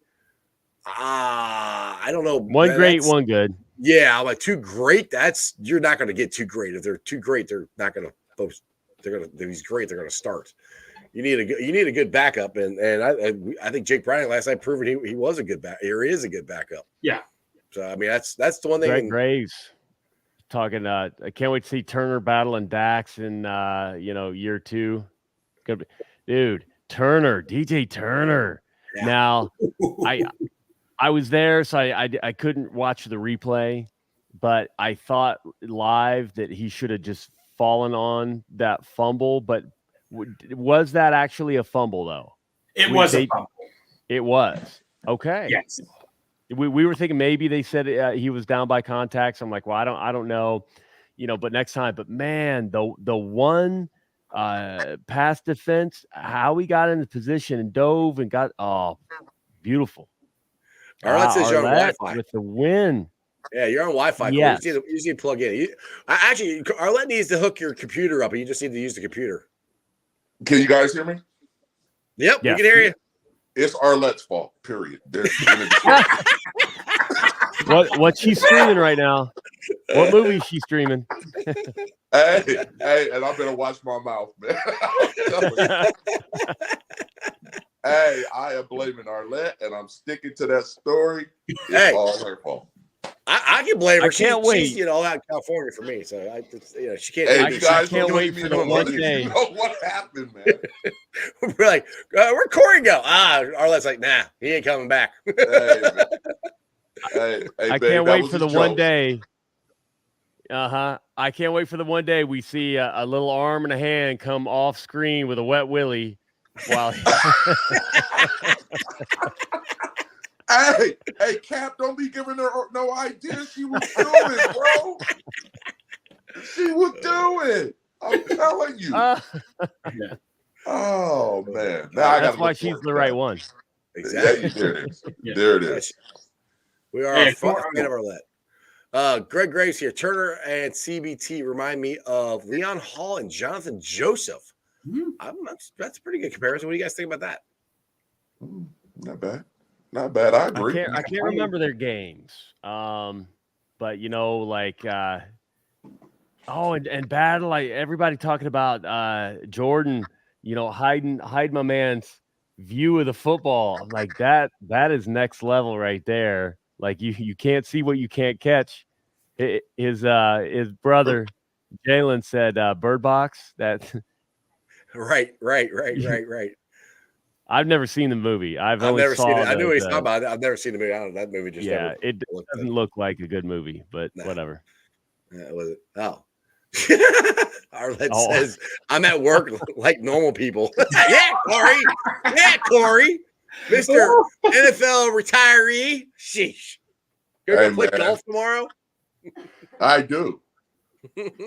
I don't know. One great, one good. Yeah, I'm like 2 great. You're not going to get 2 great. If they're 2 great, they're not going to post. If he's great, they're going to start. You need a good backup, and I think Jake Browning last night proved he was a good back. Here is a good backup. Yeah. So I mean that's the one thing. Greg Graves talking. I can't wait to see Turner battling Dax in year 2. Dude, Turner, DJ Turner. Yeah. Now I was there, so I couldn't watch the replay, but I thought live that he should have just fallen on that fumble, but. Was that actually a fumble, though? It was a fumble. It was. Okay. Yes. We were thinking maybe they said he was down by contact. So I'm like, well, I don't know, but next time. But man, the one pass defense, how he got in the position and dove and got beautiful. Arlette says you're on Wi-Fi with the win. Yeah, you're on Wi-Fi. Yes. You just need to plug in. Actually, Arlette needs to hook your computer up, and you just need to use the computer. Can you guys hear me? Yep, we can hear you. It's Arlette's fault, period. What she's streaming right now? What movie is she streaming? Hey, and I better watch my mouth, man. Hey, I am blaming Arlette, and I'm sticking to that story. It's all her fault. I can blame her. I can't wait. She's out in California for me, so she can't. Hey, you guys can't wait for the one day. You know what happened, man? We're like, where'd Corey go? Arlette's like, nah, he ain't coming back. Hey, I babe, can't wait for the joke. one day. I can't wait for the one day we see a little arm and a hand come off screen with a wet willy while. Hey, Cap, don't be giving her no idea she was doing, bro. She was doing. I'm telling you. Oh, man. Now That's why she's the right one. Exactly. Yeah, there it is. Yeah. There it is. We are a fan of Arlette. Greg Graves here. Turner and CBT remind me of Leon Hall and Jonathan Joseph. That's a pretty good comparison. What do you guys think about that? Not bad. Not bad. I agree. I can't remember their games. But and battle, like everybody talking about Jordan, hiding my man's view of the football. I'm like, that is next level right there. Like you can't see what you can't catch. His brother Jalen said bird box. That Right. I've never seen the movie. I've I've only never saw seen it. I knew the, what he's the- talking about. I've never seen the movie. I don't know. That movie just yeah, never it looked doesn't at look like a good movie, but No. whatever. Was it? Oh. Arlette Oh. says, I'm at work like normal people. Yeah, Corey. Yeah, Corey. Mr. NFL retiree. Sheesh. You're going to play golf tomorrow? I do.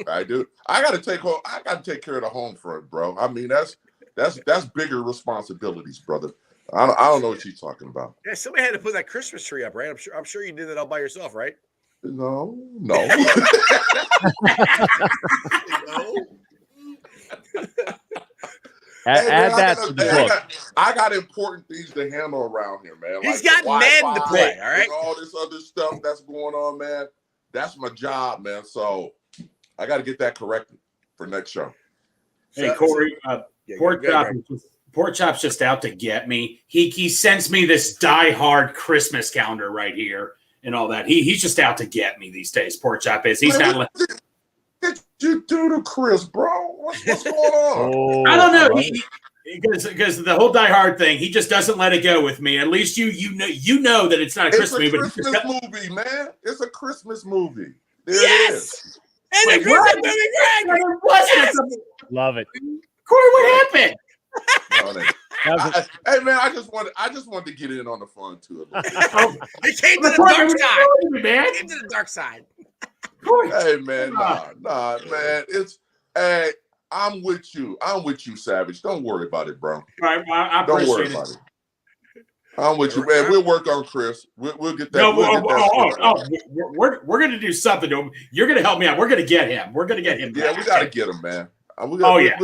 I gotta take care of the home front, bro. I mean, that's bigger responsibilities, brother. I don't know what you're talking about. Yeah, somebody had to put that Christmas tree up, right? I'm sure you did that all by yourself, right? No. Add that to the book. I got important things to handle around here, man. He's like got Madden to play, all right? And all this other stuff that's going on, man. That's my job, man. So I got to get that corrected for next show. Hey, Corey, Pork Chop's just out to get me. He sends me this die-hard Christmas calendar right here and all that. He's just out to get me these days. Pork Chop is. He's not. What did you do to Chris, bro? What's going on? I don't know. Because the whole Die Hard thing, he just doesn't let it go with me. At least you know that it's not a Christmas movie. It's a Christmas movie, man. It's a Christmas movie. There Yes! it is. And Wait, the Christmas movie, Greg! It wasn't. Love it. Corey, what happened? Hey man, I just wanted to get in on the fun too. He came to the dark side. Man. He came to the dark side. Hey man, nah, man. Hey, I'm with you. Savage. Don't worry about it, bro. All right, well, I Don't appreciate worry it. about it. I'm with you, man. We'll work on Chris. We'll get that. We're gonna do something to him. You're gonna help me out. We're gonna get him. Yeah, we gotta get him, man. We'll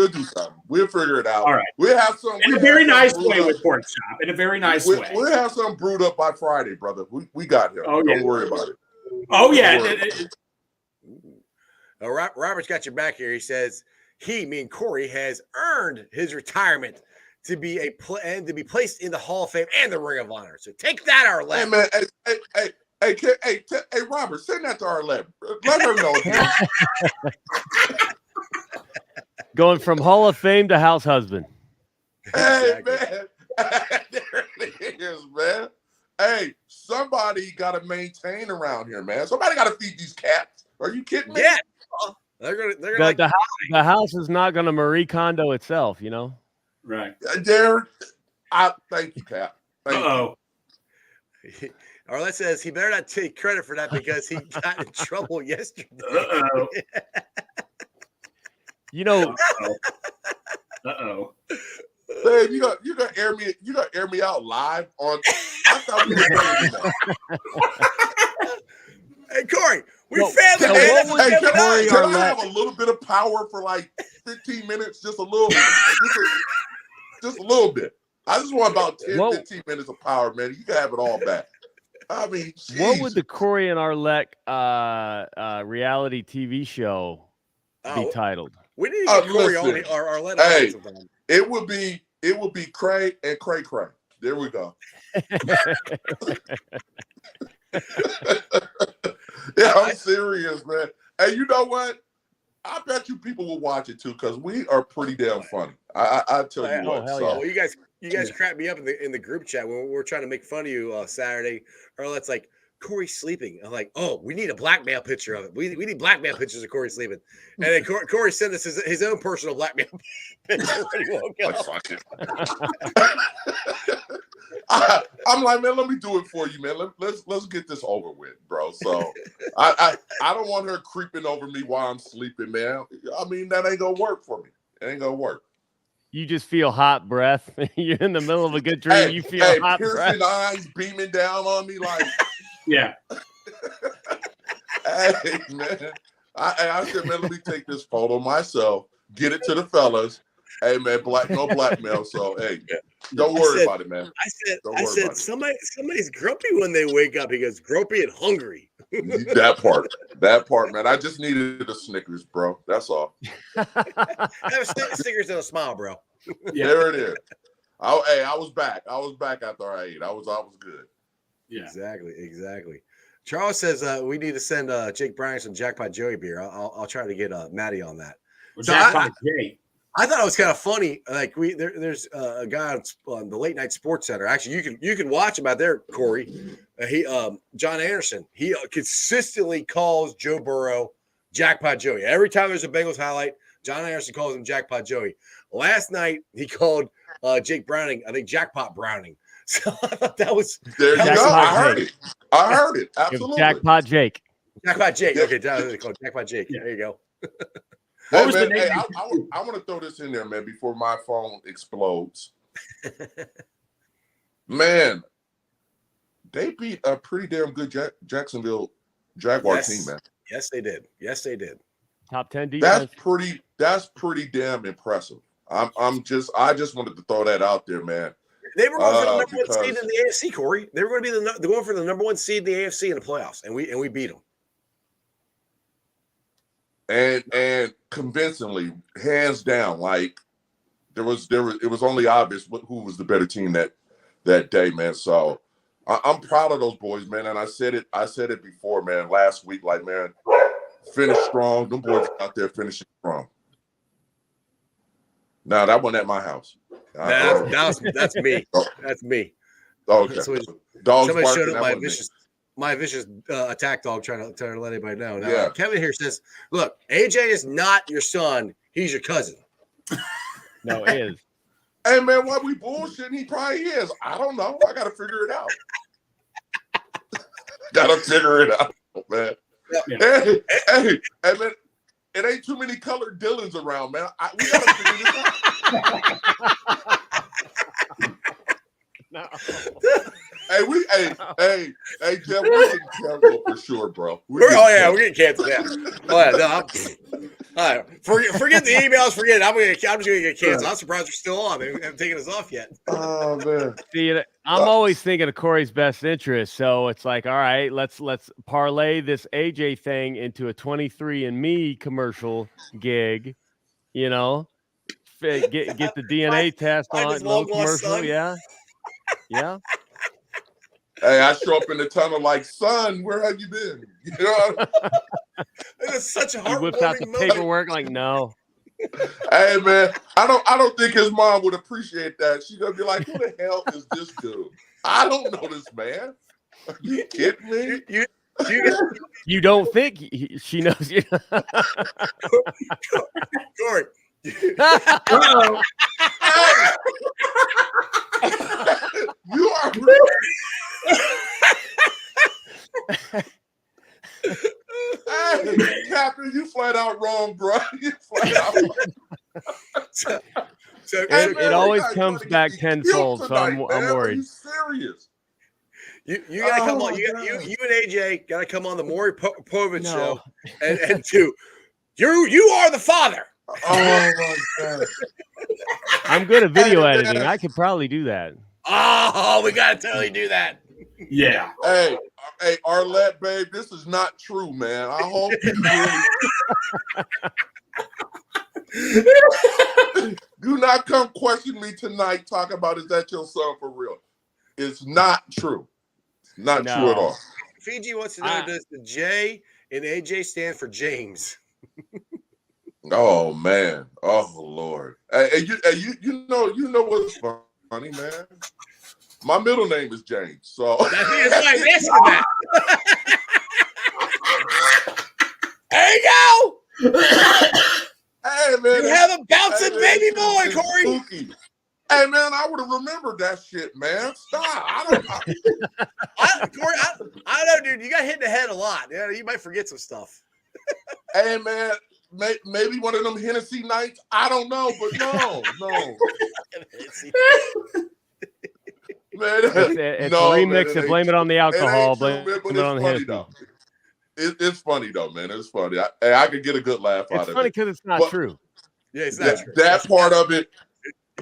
do something. We'll figure it out. All right. We'll have some in a very nice way with Pork Chop. In a very nice way. We'll have something brewed up by Friday, brother. We got him. Don't worry about it. Oh yeah. Robert's got your back here. He says me and Corey has earned his retirement to be placed in the Hall of Fame and the Ring of Honor. So take that, Arlette. Hey man, hey, Robert, send that to Arlette. Let her know. Going from Hall of Fame to house husband. Hey man, there it is, man. Hey, somebody got to maintain around here, man. Somebody got to feed these cats. Are you kidding me? Yeah, they're gonna. The house is not gonna Marie Kondo itself, you know. Right. Thank you, Pat. Uh-oh. Arlette says he better not take credit for that because he got in trouble yesterday. Uh-oh. Uh-oh. Babe, you got air me. You got air me out live on. I thought we were going to do that. Hey Corey, Can I have a little bit of power for like 15 minutes? Just a little bit. I just want about 15 minutes of power, man. You can have it all back. I mean, geez. What would the Corey and Arlette reality TV show be titled? We need to get Corey on Arlette. Hey, it would be Cray and Cray. There we go. Yeah, I'm serious, man. Hey, you know what? I bet you people will watch it too because we are pretty damn funny. I tell you what. So. Well, you guys cracked me up in the group chat when we were trying to make fun of you Saturday. Arlette's like, Corey's sleeping. I'm like, oh, we need a blackmail picture of it. We need blackmail pictures of Corey sleeping. And then Corey sent us his own personal blackmail picture when he woke up. I'm like, man, let me do it for you, man. Let's get this over with, bro. So I don't want her creeping over me while I'm sleeping, man. I mean, that ain't gonna work for me. It ain't gonna work. You just feel hot breath. You're in the middle of a good dream. You feel hot breath. Eyes beaming down on me like, yeah. Hey, man. I said, man, let me take this photo myself, get it to the fellas. Hey, man, no blackmail. So, hey, don't worry about it, man. I said somebody's grumpy when they wake up. He goes, grumpy and hungry. That part, man. I just needed a Snickers, bro. That's all. Have stickers and a smile, bro. Yeah. There it is. I was back. I was back after I ate. I was good. Yeah. Exactly. Charles says we need to send Jake Bryan some Jackpot Joey beer. I'll try to get Maddie on that. Well, So Jackpot Jay. I thought it was kind of funny. Like there's a guy on the Late Night Sports Center. Actually, you can watch him out there, Corey. John Anderson. He consistently calls Joe Burrow Jackpot Joey. Every time there's a Bengals highlight, John Anderson calls him Jackpot Joey. Last night he called Jake Browning, I think Jackpot Browning. So I thought that was there. You go. I heard it. Absolutely. Jackpot Jake. Jackpot Jake. Okay, that was called Jackpot Jake. Yeah. There you go. Hey, man, I want to throw this in there, man, before my phone explodes. Man, they beat a pretty damn good Jacksonville Jaguar team, man. Yes, they did. Top 10 defense. That's pretty damn impressive. I just wanted to throw that out there, man. They were going for the number one seed in the AFC, Corey. They were going to be they're going for the number one seed in the AFC in the playoffs, and we beat them. And convincingly, hands down, like it was only obvious who was the better team that day, man. So I'm proud of those boys, man. And I said it before, man, last week, like, man, finish strong. Them boys out there finishing strong. Now that wasn't at my house. That's me. That's me. Okay. Somebody showed up my vicious attack dog trying to let anybody know. Now, Kevin here says, look, AJ is not your son. He's your cousin. No, he is. Hey, man, why we bullshitting? He probably is. I don't know. I got to figure it out. Man. Yeah. Hey, man, it ain't too many colored Dillons around, man. We got to figure this out. No. Hey, Jeff, we're getting canceled for sure, bro. We're getting canceled. Yeah. All right. Forget the emails. Forget it. I'm just gonna get canceled. I'm surprised we're still on. They haven't taken us off yet. Oh man. See, I'm always thinking of Corey's best interest. So it's like, all right, let's parlay this AJ thing into a 23andMe commercial gig. You know, get the DNA test on no commercial. Son. Yeah. Hey, I show up in the tunnel like, son, where have you been? You know, it's such a he whips out the paperwork like, no. Hey man, I don't think his mom would appreciate that. She's gonna be like, who the hell is this dude? I don't know this man. Are you kidding me? You don't think she knows you? Corey. You are really... Hey, Captain, you flat out wrong, bro. You flat out wrong. It always comes back tenfold, so I'm worried. Are you serious? You gotta come on. You and AJ gotta come on the Maury Povich show and do. You are the father. Oh my God. I'm good at video editing. I could probably do that. Oh, we gotta totally do that. Yeah. Hey, Arlette, babe, this is not true, man. I hope you really... Do not come question me tonight. Talk about, is that your son for real? It's not true. It's not true at all. Fiji wants to know, does the J in AJ stand for James? Oh man! Oh Lord! Hey, you know what's funny, man? My middle name is James, so that's why I'm asking that. There you go. Hey man, you have a bouncing baby boy, Corey. Spooky. Hey man, I would have remembered that shit, man. Stop! Corey, I don't know, dude. You got hit in the head a lot. Yeah, you might forget some stuff. Hey man. Maybe one of them Hennessy nights. I don't know, but no. Man, it's a remix and blame it on the alcohol. Blame it on the Hennessy. It's funny though, man. It's funny. I could get a good laugh out of it. It's funny because it's not true. Yeah, it's not true. That part of it.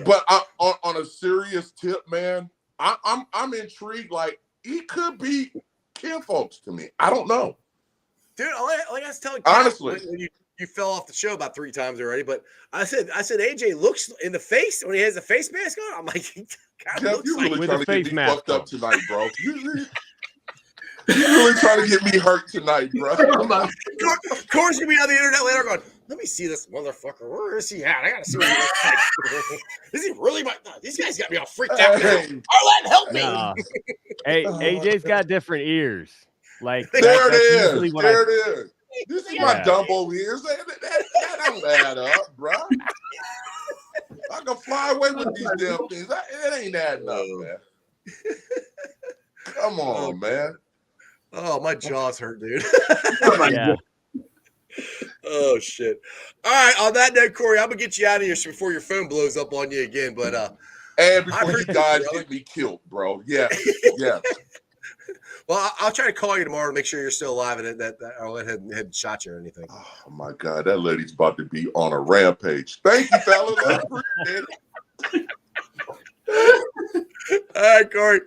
But on a serious tip, man, I'm intrigued. Like, he could be kinfolks to me. I don't know. dude, I was telling Honestly. when you fell off the show about 3 times already, but I said AJ looks in the face when he has a face mask on. I'm like, he kind of Jeff, looks you like really With trying a to get face me mask fucked up on. tonight, bro. You really trying to get me hurt tonight, bro. Corey's gonna be on the internet later going, let me see this motherfucker. Where is he at? I gotta see what he looks like. Is he really my? No, these guys got me all freaked out now. Hey. Arlette, help me! No. Hey, AJ's got different ears. Like There that's it usually is. what There it is. This is my Yeah. Dumbo ears. That don't add up, bro. I can fly away with these damn things. It ain't adding up, man. Come on, man. Oh, my jaws hurt, dude. Yeah. Oh shit! All right. On that note, Corey, I'm gonna get you out of here before your phone blows up on you again. But And before you appreciate guys it, brother. get me killed, bro. Yeah, yeah. well, I'll try to call you tomorrow to make sure you're still alive and that Arlette hadn't shot you or anything. Oh my God, that lady's about to be on a rampage. Thank you, fellas. I appreciate it. All right, Corey.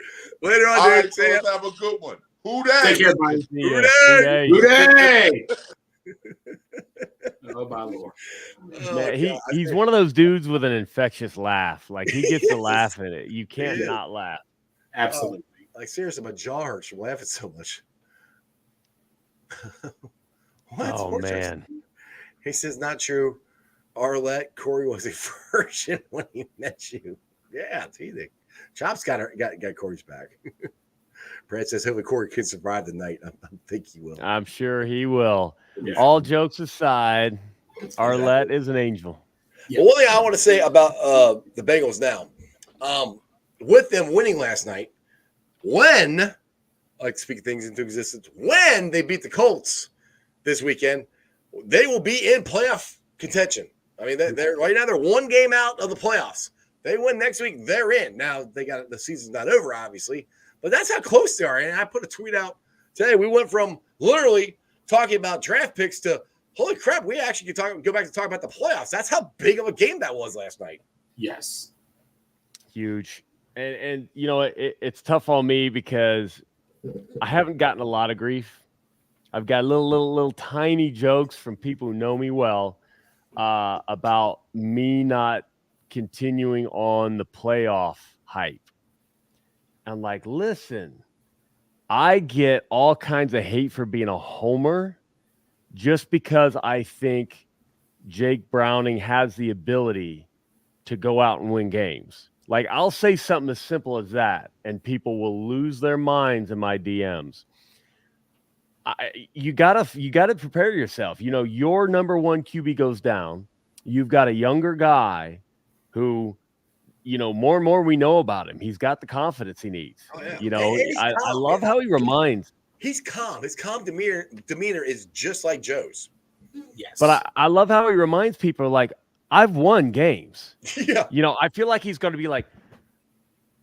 Later on, All dude. right, See ya. fellas, have a good one. Who that? Take care, buddy. Yeah. Hooray! Hooray. Hooray! Oh my Lord. Oh, Man, God. he's one of those dudes with an infectious laugh. Like he gets to laugh at it. You can't Yeah. not laugh. Absolutely. Like seriously, my jaw hurts from laughing so much. What? Oh Poor Justin. man. He says not true. Arlette, Corey was a virgin when he met you. Yeah, teething. Chop's got Corey's back. Brad says hopefully Corey can survive the night. I think he will. I'm sure he will. Yeah. All jokes aside, Arlette is an angel. Yeah. Well, one thing I want to say about the Bengals now, with them winning last night, when I like to speak things into existence, when they beat the Colts this weekend, they will be in playoff contention. I mean, they're right now they're one game out of the playoffs. They win next week, they're in. Now the season's not over, obviously, but that's how close they are. And I put a tweet out today. We went from literally talking about draft picks to holy crap, we actually can go back to talk about the playoffs. That's how big of a game that was last night. Yes. Huge. And you know, it's tough on me because I haven't gotten a lot of grief. I've got little tiny jokes from people who know me well about me not continuing on the playoff hype. I'm like, listen, I get all kinds of hate for being a homer just because I think Jake Browning has the ability to go out and win games. Like, I'll say something as simple as that, and people will lose their minds in my DMs. You gotta prepare yourself. You know, your number one QB goes down. You've got a younger guy who, you know, more and more we know about him. He's got the confidence he needs. Oh, yeah. You know, And I love how he reminds. He's calm. His calm demeanor is just like Joe's. Yes. But I love how he reminds people, like, I've won games. Yeah. You know, I feel like he's going to be like,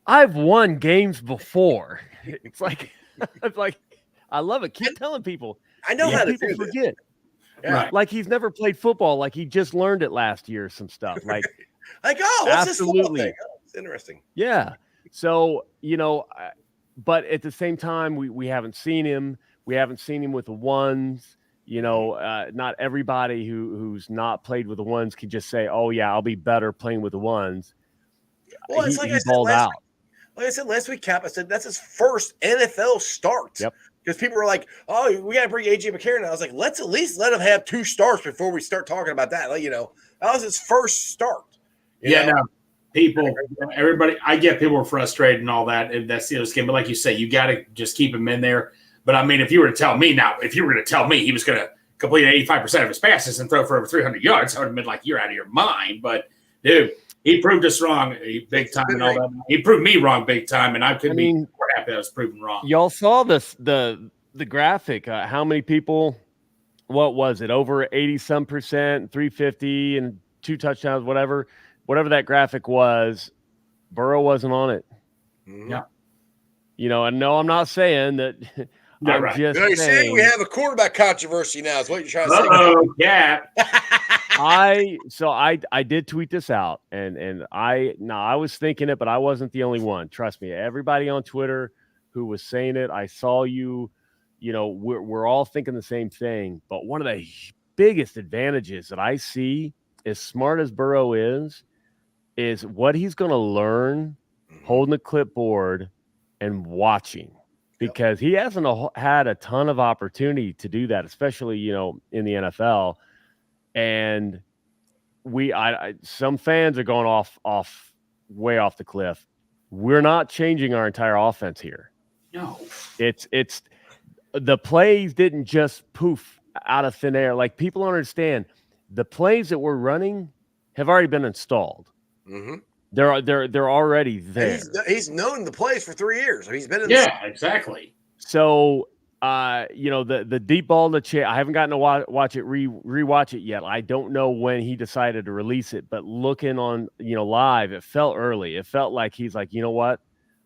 I've won games before. It's like, I love it. Keep telling people. I know how to People do this. forget. Yeah. Right. Like he's never played football. Like he just learned it last year or some stuff. Like, Like, oh, what's this football Absolutely. thing? Oh, it's interesting. yeah. So, you know, but at the same time, we haven't seen him. We haven't seen him with the ones. You know, not everybody who's not played with the ones can just say, oh, yeah, I'll be better playing with the ones. Well, it's he, like he I said balled last out. week. Like I said last week, Cap, I said that's his first NFL start. Yep. Because people were like, oh, we got to bring AJ McCarron. And I was like, let's at least let him have 2 starts before we start talking about that. Like, you know, that was his first start. You know? No. People, everybody, I get people are frustrated and all that. And that's the other game. But like you say, you got to just keep him in there. But I mean, if you were to tell me he was going to complete 85% of his passes and throw for over 300 yards, I would have been like, you're out of your mind. But dude, he proved us wrong big time and all that. He proved me wrong big time, and I couldn't be more happy I was proven wrong. Y'all saw this the graphic. How many people? What was it? Over 80-some%, 350, and 2 touchdowns, whatever that graphic was. Burrow wasn't on it. Mhm. Yeah. You know, and no, I'm not saying that. Yeah, I'm right. just You're saying saying. we have a quarterback controversy now is what you're trying to say. Uh-oh, yeah. I did tweet this out, and I was thinking it, but I wasn't the only one. Trust me, everybody on Twitter who was saying it, I saw you we're all thinking the same thing. But one of the biggest advantages that I see, as smart as Burrow is what he's going to learn holding the clipboard and watching, because he hasn't had a ton of opportunity to do that, especially, in the NFL. And some fans are going way off the cliff. We're not changing our entire offense here. No, it's the plays didn't just poof out of thin air. Like, people don't understand, the plays that we're running have already been installed. Mm-hmm. They're already there. He's known the plays for 3 years. He's been in. Exactly. So, the deep ball to Chase, I haven't gotten to watch it, rewatch it yet. I don't know when he decided to release it, but looking on, live, it felt early. It felt like he's like, you know what,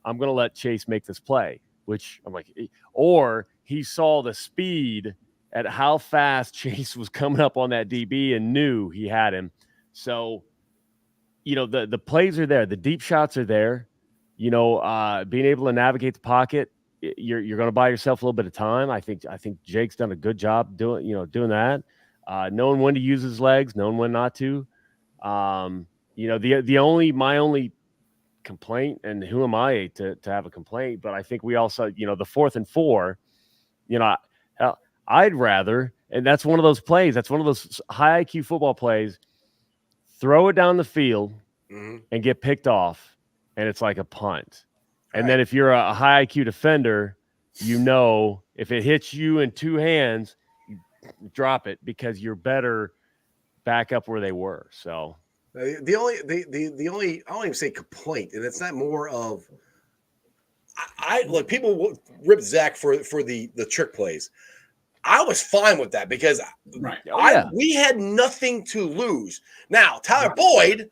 I'm going to let Chase make this play, which I'm like, or he saw the speed at how fast Chase was coming up on that DB and knew he had him. So, the plays are there. The deep shots are there. Being able to navigate the pocket, you're going to buy yourself a little bit of time. I think Jake's done a good job doing that. Knowing when to use his legs, knowing when not to. My only complaint, and who am I to have a complaint? But I think we also, the 4th and 4, I'd rather, and that's one of those plays. That's one of those high IQ football plays. Throw it down the field and get picked off, and it's like a punt. And then if you're a high IQ defender, if it hits you in 2 hands, you drop it, because you're better back up where they were. So the only I don't even say complaint, and it's not more of I look, people rip Zach for the trick plays. I was fine with that because we had nothing to lose. Now, Tyler Boyd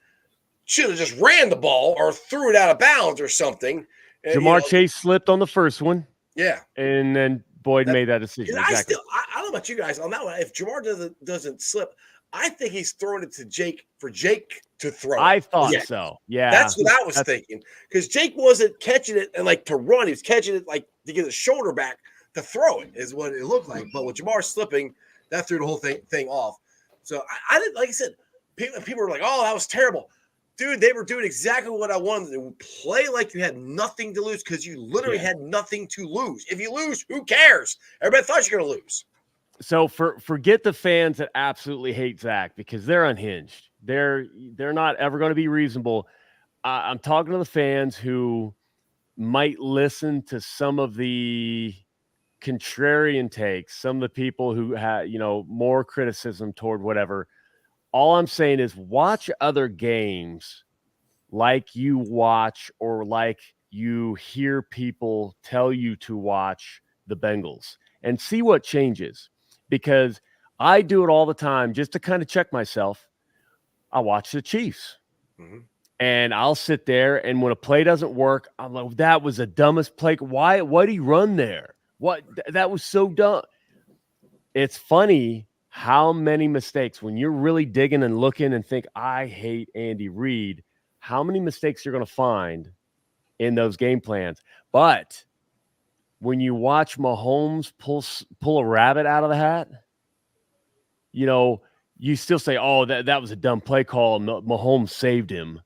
should have just ran the ball or threw it out of bounds or something. Jamar Chase slipped on the first one. Yeah. And then Boyd made that decision. Exactly. I don't know about you guys on that one. If Jamar doesn't slip, I think he's throwing it to Jake for Jake to throw. I thought so. Yeah. That's what I was thinking. Because Jake wasn't catching it and to run. He was catching it to get his shoulder back. To throw it is what it looked like, but with Jamar slipping, that threw the whole thing off. So I didn't, like I said, people were like, "Oh, that was terrible, dude." They were doing exactly what I wanted to play, like you had nothing to lose, because you literally had nothing to lose. If you lose, who cares? Everybody thought you were going to lose. So forget the fans that absolutely hate Zach, because they're unhinged. They're not ever going to be reasonable. I'm talking to the fans who might listen to some of the contrarian takes, some of the people who have, more criticism toward whatever. All I'm saying is watch other games like you watch or like you hear people tell you to watch the Bengals and see what changes, because I do it all the time just to kind of check myself. I watch the Chiefs and I'll sit there, and when a play doesn't work, I'm like, that was the dumbest play. Why did he run there? What? That was so dumb. It's funny how many mistakes, when you're really digging and looking and think, I hate Andy Reid, how many mistakes you're going to find in those game plans. But when you watch Mahomes pull a rabbit out of the hat, you still say, oh, that was a dumb play call. Mahomes saved him.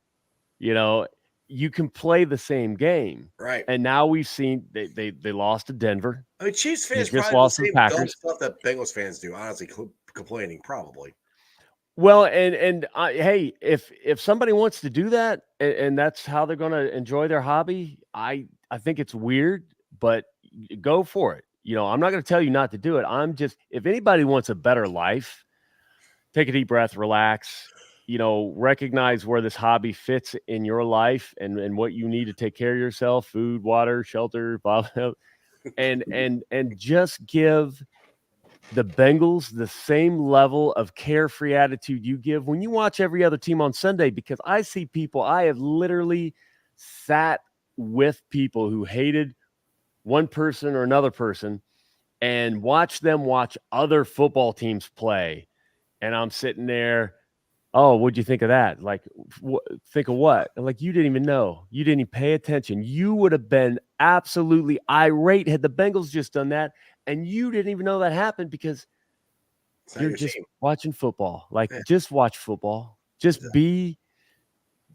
You can play the same game. Right. And now we've seen they lost to Denver. I mean, Chiefs fans just probably lost the to same the Packers. dumb stuff that Bengals fans do, honestly, complaining probably. Well, and hey, if somebody wants to do that and that's how they're going to enjoy their hobby, I think it's weird, but go for it. I'm not going to tell you not to do it. I'm just, if anybody wants a better life, take a deep breath, relax. Recognize where this hobby fits in your life and what you need to take care of yourself, food, water, shelter, blah, blah, and just give the Bengals the same level of carefree attitude you give when you watch every other team on Sunday, because I see people, I have literally sat with people who hated one person or another person and watch them watch other football teams play. And I'm sitting there, Oh, what'd you think of that? Like, think of what? And like, you didn't even know. You didn't even pay attention. You would have been absolutely irate had the Bengals just done that, and you didn't even know that happened because It's not you're your just team. watching football. Like, Yeah. just watch football. Just be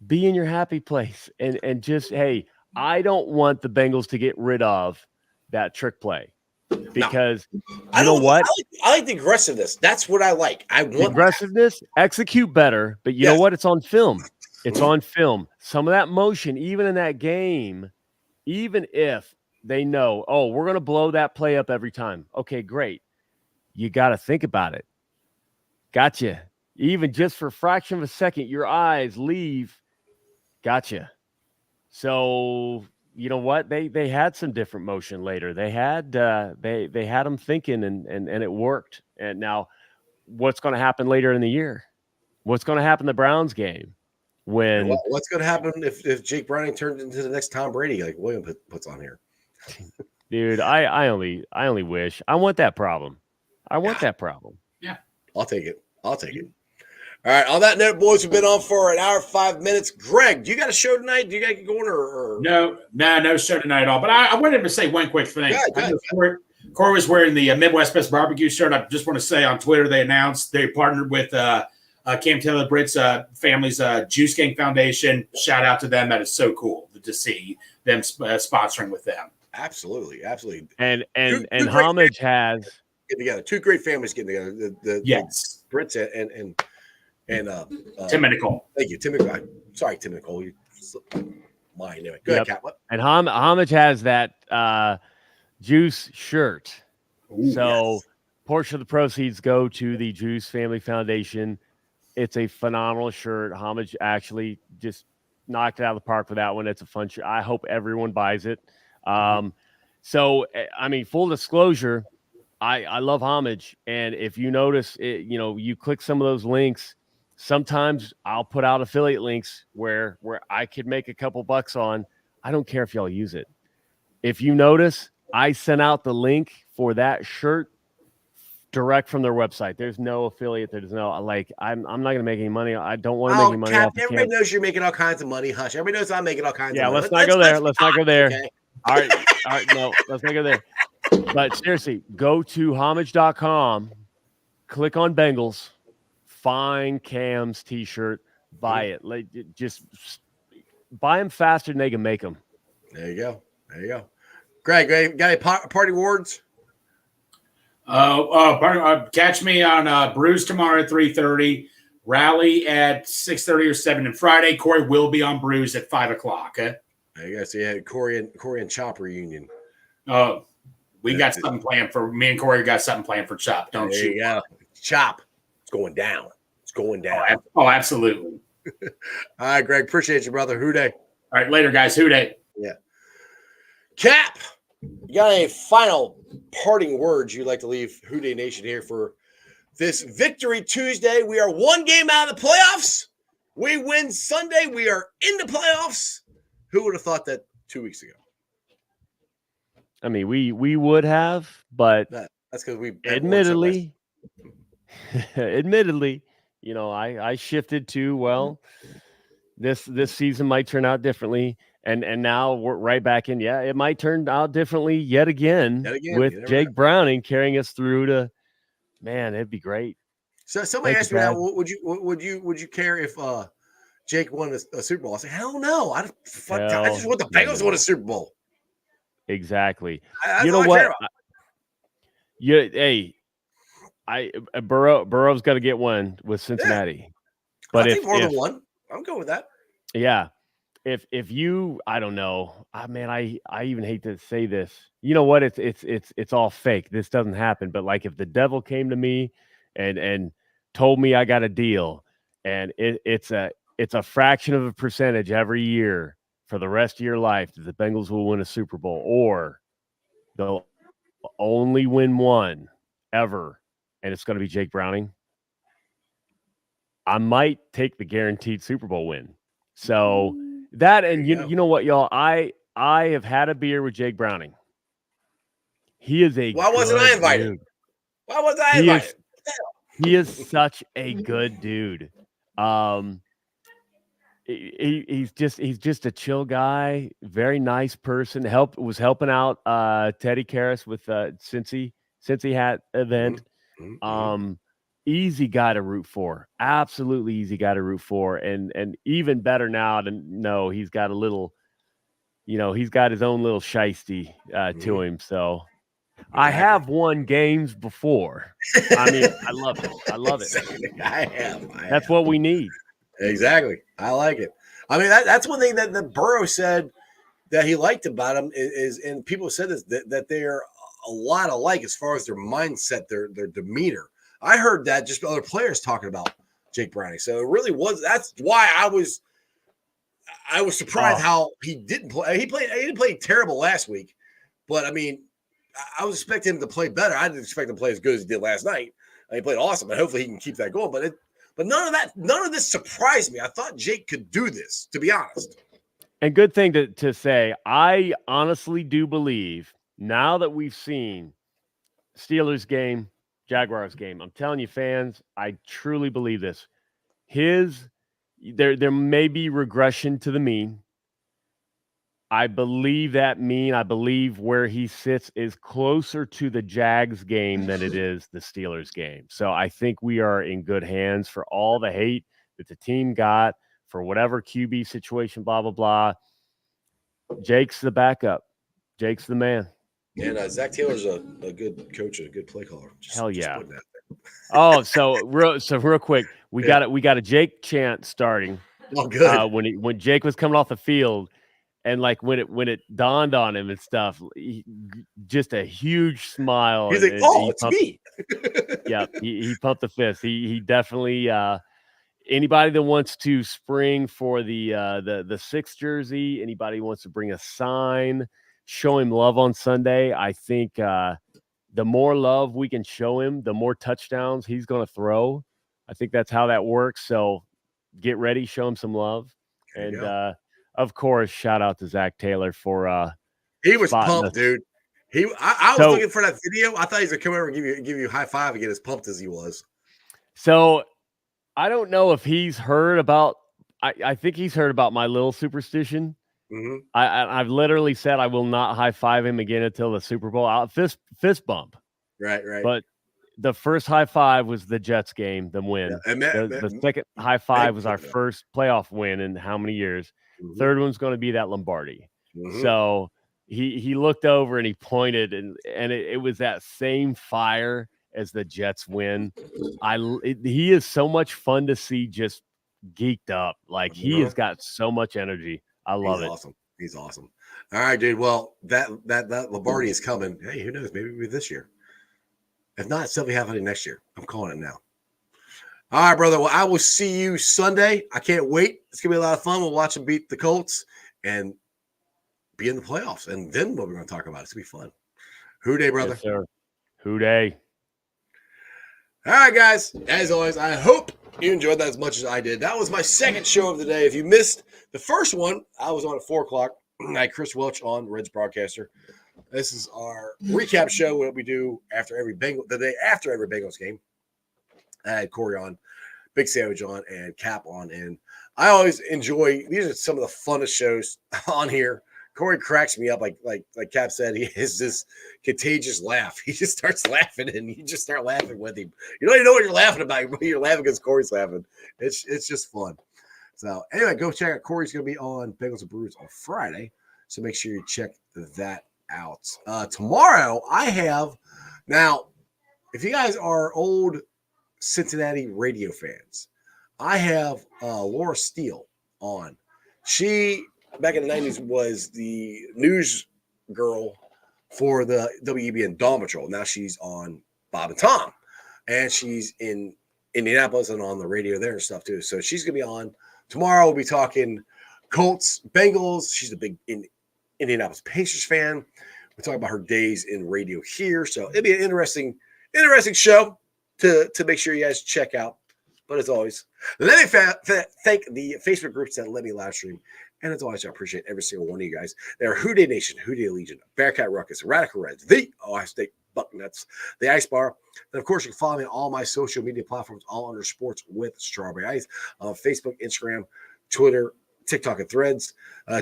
in your happy place, and just, hey, I don't want the Bengals to get rid of that trick play because you know what? I like the aggressiveness. That's what I like. I The want aggressiveness, execute better, but you know Yes. what? It's on film. It's Mhm. on film. Some of that motion, even in that game, even if they know, oh, we're going to blow that play up every time. Okay, great. You got to think about it. Gotcha. Even just for a fraction of a second, your eyes leave. Gotcha. So you know what? They had some different motion later. They had they had them thinking, and it worked. And now, what's going to happen later in the year? What's going to happen in the Browns game when what's going to happen if Jake Browning turns into the next Tom Brady, like William puts on here? dude, I only wish. I want that problem. I want that problem. I'll take it. I'll take it. All right. On that note, boys, we've been on for an hour, 5 minutes. Greg, do you got a show tonight? Do you got to get going or? No show tonight at all. But I wanted to say one quick thing. Go ahead. Corey was wearing the Midwest Best Barbecue shirt. I just want to say on Twitter they announced they partnered with Cam Taylor Britt's family's Juice Gang Foundation. Shout out to them. That is so cool to see them sponsoring with them. Absolutely. Absolutely. And Two Homage has get together. Two great families getting together. The Brits and Tim and Nicole. Thank you, Tim Nicole. Sorry, Tim Nicole. You mine anyway. Go ahead, Cat. What? And Homage has that Juice shirt. Ooh, so portion of the proceeds go to the Juice Family Foundation. It's a phenomenal shirt. Homage actually just knocked it out of the park with that one. It's a fun shirt. I hope everyone buys it. So, I mean, full disclosure, I love Homage. And if you notice, you click some of those links, sometimes I'll put out affiliate links where I could make a couple bucks on. I don't care if y'all use it. If you notice, I sent out the link for that shirt direct from their website. There's no affiliate. There's no I'm not going to make any money. I don't want to make any money off the everybody knows you're making all kinds of money. Hush. Everybody knows I'm making all kinds of money. Yeah, let's not go there. Let's not go there. Okay? All right. No, let's not go there. But seriously, go to homage.com, click on Bengals, find Cam's t-shirt, buy it. Just buy them faster than they can make them. There you go. Greg, got any party awards? Catch me on Brews tomorrow at 3:30, Rally at 6:30 or 7, and Friday Corey will be on Brews at 5:00. There you go. So you had Corey and Chop reunion. We got something planned for me and Corey. Got something planned for Chop. Don't there you? Go. Chop. It's going down. Oh, absolutely. All right, Greg. Appreciate you, brother. Hooday. All right, later, guys. Hooday. Yeah. Cap, you got any final parting words you'd like to leave Hooday Nation here for this Victory Tuesday? We are one game out of the playoffs. We win Sunday. We are in the playoffs. Who would have thought that 2 weeks ago? I mean, we would have, but That's because we admittedly, I shifted to this season might turn out differently, and now we're right back in. Yeah, it might turn out differently yet again with Jake Browning carrying us through to. Man, it'd be great. So somebody asked me now, would you care if Jake won a Super Bowl? I said, hell no. I just want the Bengals to win a Super Bowl. Exactly. You know what? Burrow's got to get one with Cincinnati. Yeah. But if more than one, I'm good with that. Yeah. If you, I don't know. I even hate to say this. You know what? It's all fake. This doesn't happen. But like if the devil came to me and told me I got a deal and it's a fraction of a percentage every year for the rest of your life that the Bengals will win a Super Bowl, or they'll only win one ever, and it's going to be Jake Browning, I might take the guaranteed Super Bowl win. So that, and you know what, y'all, I have had a beer with Jake Browning. He is a Why wasn't I invited? Dude. Why was I invited? He is such a good dude. He's just a chill guy, very nice person. Was helping out Teddy Karras with Cincy hat event. Easy guy to root for, absolutely easy guy to root for, and even better now to know he's got a little, he's got his own little shiesty to him. So I have won games before. I mean, I love it. I love it. I have. That's what we need. Exactly. I like it. I mean, that's one thing that Burrow said that he liked about him is and people said this, that they're a lot alike as far as their mindset, their demeanor. I heard that just other players talking about Jake Browning. So it really was. That's why I was surprised how he didn't play. He didn't play terrible last week, but I mean, I was expecting him to play better. I didn't expect him to play as good as he did last night. He played awesome, and hopefully he can keep that going. But none of this surprised me. I thought Jake could do this, to be honest. And good thing to say, I honestly do believe now that we've seen Steelers game, Jaguars game, I'm telling you, fans, I truly believe this. There may be regression to the mean. I believe I believe where he sits is closer to the Jags game than it is the Steelers game. So I think we are in good hands for all the hate that the team got for whatever QB situation, blah, blah, blah. Jake's the backup. Jake's the man. And Zach Taylor's a good coach, a good play caller. Hell yeah. So real quick, we got a Jake chant starting. Oh, good. When Jake was coming off the field. And like when it dawned on him and stuff, just a huge smile. He's like, "Oh, it's me!" Yeah, he pumped the fist. He definitely. Anybody that wants to spring for the 6 jersey, anybody who wants to bring a sign, show him love on Sunday. I think the more love we can show him, the more touchdowns he's going to throw. I think that's how that works. So get ready, show him some love, and. Of course, shout out to Zach Taylor for he was pumped, dude. I was looking for that video. I thought he was gonna come over and give you a high five and get as pumped as he was. So I don't know if he's heard about I think he's heard about my little superstition. Mm-hmm. I've literally said I will not high five him again until the Super Bowl. Fist bump. Right. But the first high five was the Jets game, the win. Yeah, and the second high five was our first playoff win in how many years? Mm-hmm. Third one's going to be that Lombardi. Mm-hmm. So he looked over and he pointed, and it was that same fire as the Jets win. He is so much fun to see, just geeked up. Like he has got so much energy. I love it. Awesome. He's awesome. All right, dude. Well, that Lombardi is coming. Hey, who knows? Maybe this year. If not, it's definitely happening next year. I'm calling it now. All right, brother. Well, I will see you Sunday. I can't wait. It's going to be a lot of fun. We'll watch them beat the Colts and be in the playoffs. And then what we're going to talk about. It's going to be fun. Who day, brother? Yes, sir. Who day. All right, guys. As always, I hope you enjoyed that as much as I did. That was my second show of the day. If you missed the first one, I was on at 4 o'clock. I had Chris Welch on, Reds broadcaster. This is our recap show, what we do the day after every Bengals game. I had Corey on, Big Sandwich on, and Cap on. And I always enjoy, these are some of the funnest shows on here. Corey cracks me up, like Cap said. He has this contagious laugh. He just starts laughing, and you just start laughing with him. You don't even know what you're laughing about, but you're laughing because Corey's laughing. It's just fun. So anyway, go check out. Corey's going to be on Bengals and Brewers on Friday, so make sure you check that out. Tomorrow I have, now if you guys are old Cincinnati radio fans, I have Laura Steele on. She back in the 90s was the news girl for the WEBN Dawn Patrol. Now she's on Bob and Tom, and she's in Indianapolis and on the radio there and stuff too. So she's gonna be on tomorrow. We'll be talking Colts, Bengals. She's a big Indianapolis Pacers fan. We're talking about her days in radio here. So it'll be an interesting show to make sure you guys check out. But as always, let me thank the Facebook groups that let me live stream. And as always, I appreciate every single one of you guys. They're Who Dey Nation, Who Dey Legion, Bearcat Ruckus, Radical Reds, the Ohio State Bucknuts, the Ice Bar. And of course, you can follow me on all my social media platforms, all under Sports with Strawberry Ice, on Facebook, Instagram, Twitter, TikTok, and Threads.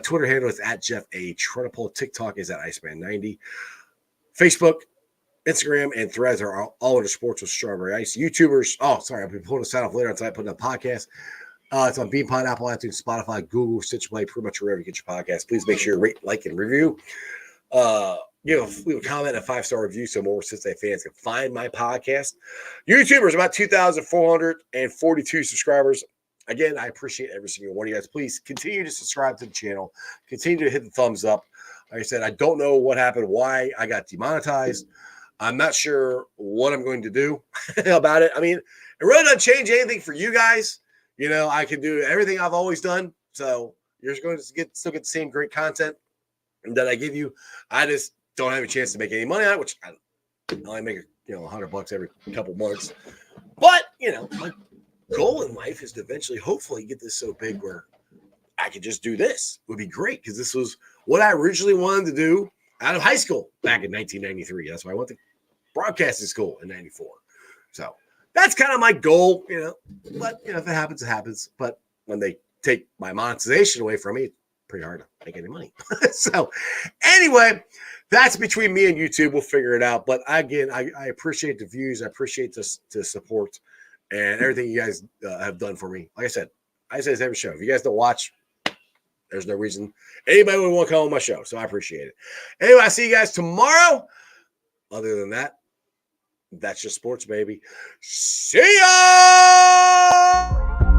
Twitter handle is at Jeff A. Trenopole. TikTok is at Iceman90. Facebook, Instagram, and Threads are all under Sports with Strawberry Ice. YouTubers, I'll be pulling this out off later tonight, putting up a podcast. It's on BeanPod, Apple, iTunes, Spotify, Google, Stitch Play, pretty much wherever you get your podcast. Please make sure you rate, like, and review. Leave a comment and a 5-star review so more Cincinnati fans can find my podcast. YouTubers, about 2,442 subscribers. Again, I appreciate every single one of you guys. Please continue to subscribe to the channel. Continue to hit the thumbs up. Like I said, I don't know what happened, why I got demonetized. I'm not sure what I'm going to do about it. I mean, it really doesn't change anything for you guys. You know, I can do everything I've always done. So you're going to still get the same great content that I give you. I just don't have a chance to make any money on it, which I only make $100 every couple months. But, my goal in life is to eventually, hopefully, get this so big where I could just do this. It would be great because this was what I originally wanted to do out of high school back in 1993. That's why I went to broadcasting school in 94. So that's kind of my goal, But, if it happens, it happens. But when they take my monetization away from me, it's pretty hard to make any money. So anyway, that's between me and YouTube. We'll figure it out. But again, I appreciate the views. I appreciate the support and everything you guys have done for me. Like I say this every show. If you guys don't watch, there's no reason anybody would want to come on my show. So I appreciate it. Anyway, I'll see you guys tomorrow. Other than that, that's just sports, baby. See ya!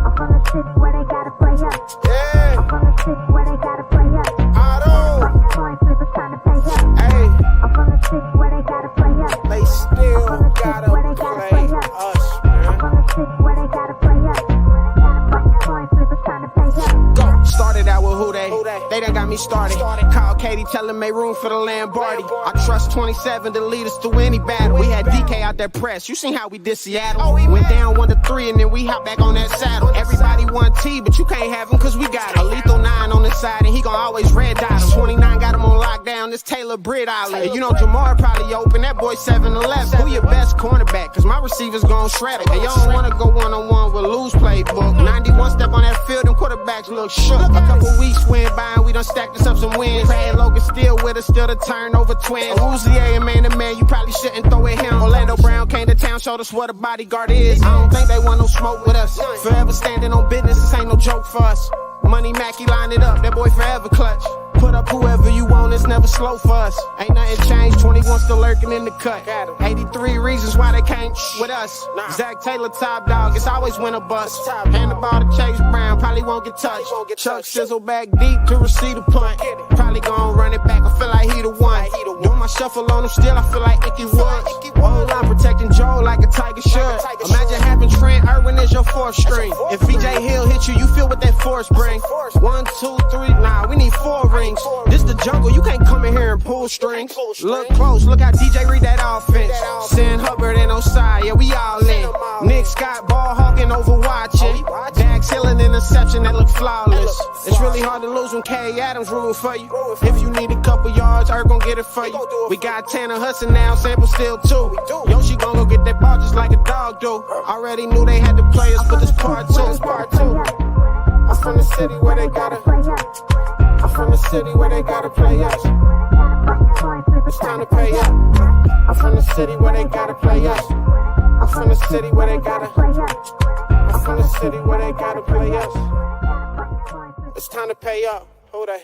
I'm from the city where they gotta play up. Yeah, I'm from the city where they gotta play up. I don't. Coin flippers trying to pay up. Hey, I'm from the city where they gotta play up. they still I'm from the city gotta where they gotta play play up. us, I'm man. from the city where they gotta play up. Coin flippers trying to pay up. Go. Started out with who they done got me started. Call Katie, tell him make room for the Lamborghini. I trust 27 to lead us through any battle. We had DK out there press. You seen how we did Seattle. Went down 1-3 and then we hop back on that saddle. Everybody want T, but you can't have him cause we got it. A lethal 9 on the side and he gon' always red dot him. 29 got him on lockdown. This Taylor Britt Island. And you know Jamar probably open. That boy 7-11. Who your best cornerback? Cause my receivers gon' shred it. And y'all don't wanna go one-on-one with loose playbook. 91 step on that field and quarterbacks look shook. A couple weeks went by and we done stacked us up some wins. Brad Logan still with us, still the turnover twin. Uzier and man to man, you probably shouldn't throw at him. Orlando Brown came to town, showed us what a bodyguard is. I don't think they want no smoke with us. Forever standing on business, this ain't no joke for us. Money Mackey line it up, that boy forever clutch. Put up whoever you want, it's never slow for us. Ain't nothing changed, 21 still lurking in the cut. 83 reasons why they can't with us. Zach Taylor top dog, it's always win a bust. Hand the ball to Chase Brown, probably won't get touched. Chuck sizzle back deep to receive the punt. Probably gon' run it back, I feel like he the one. Doing my shuffle on him still, I feel like Icky Woods. Old line protecting Joe like a tiger should. Imagine having Trent Irwin as your fourth string. If VJ Hill hit you, you feel what that force bring. 1, 2, 3, nah, we need 4 rings. This the jungle, you can't come in here and pull strings. Look close, look how DJ read that offense. Sin Hubbard and Osai, yeah, we all in. Nick Scott ball hawking over watching. Dax Hill an interception that look flawless. It's really hard to lose when K. Adams rule for you. If you need a couple yards, Earth gon' get it for you. We got Tanner Hudson now, Sample still too. Yoshi gon' go get that ball just like a dog do. Already knew they had to play us, but this part two. I'm from the city where they gotta. I'm from the city where they gotta play us. It's time to pay up. I'm from the city where they gotta play us. I'm from the city where they gotta. I'm from the city where they gotta play us. It's time to pay up. Who they?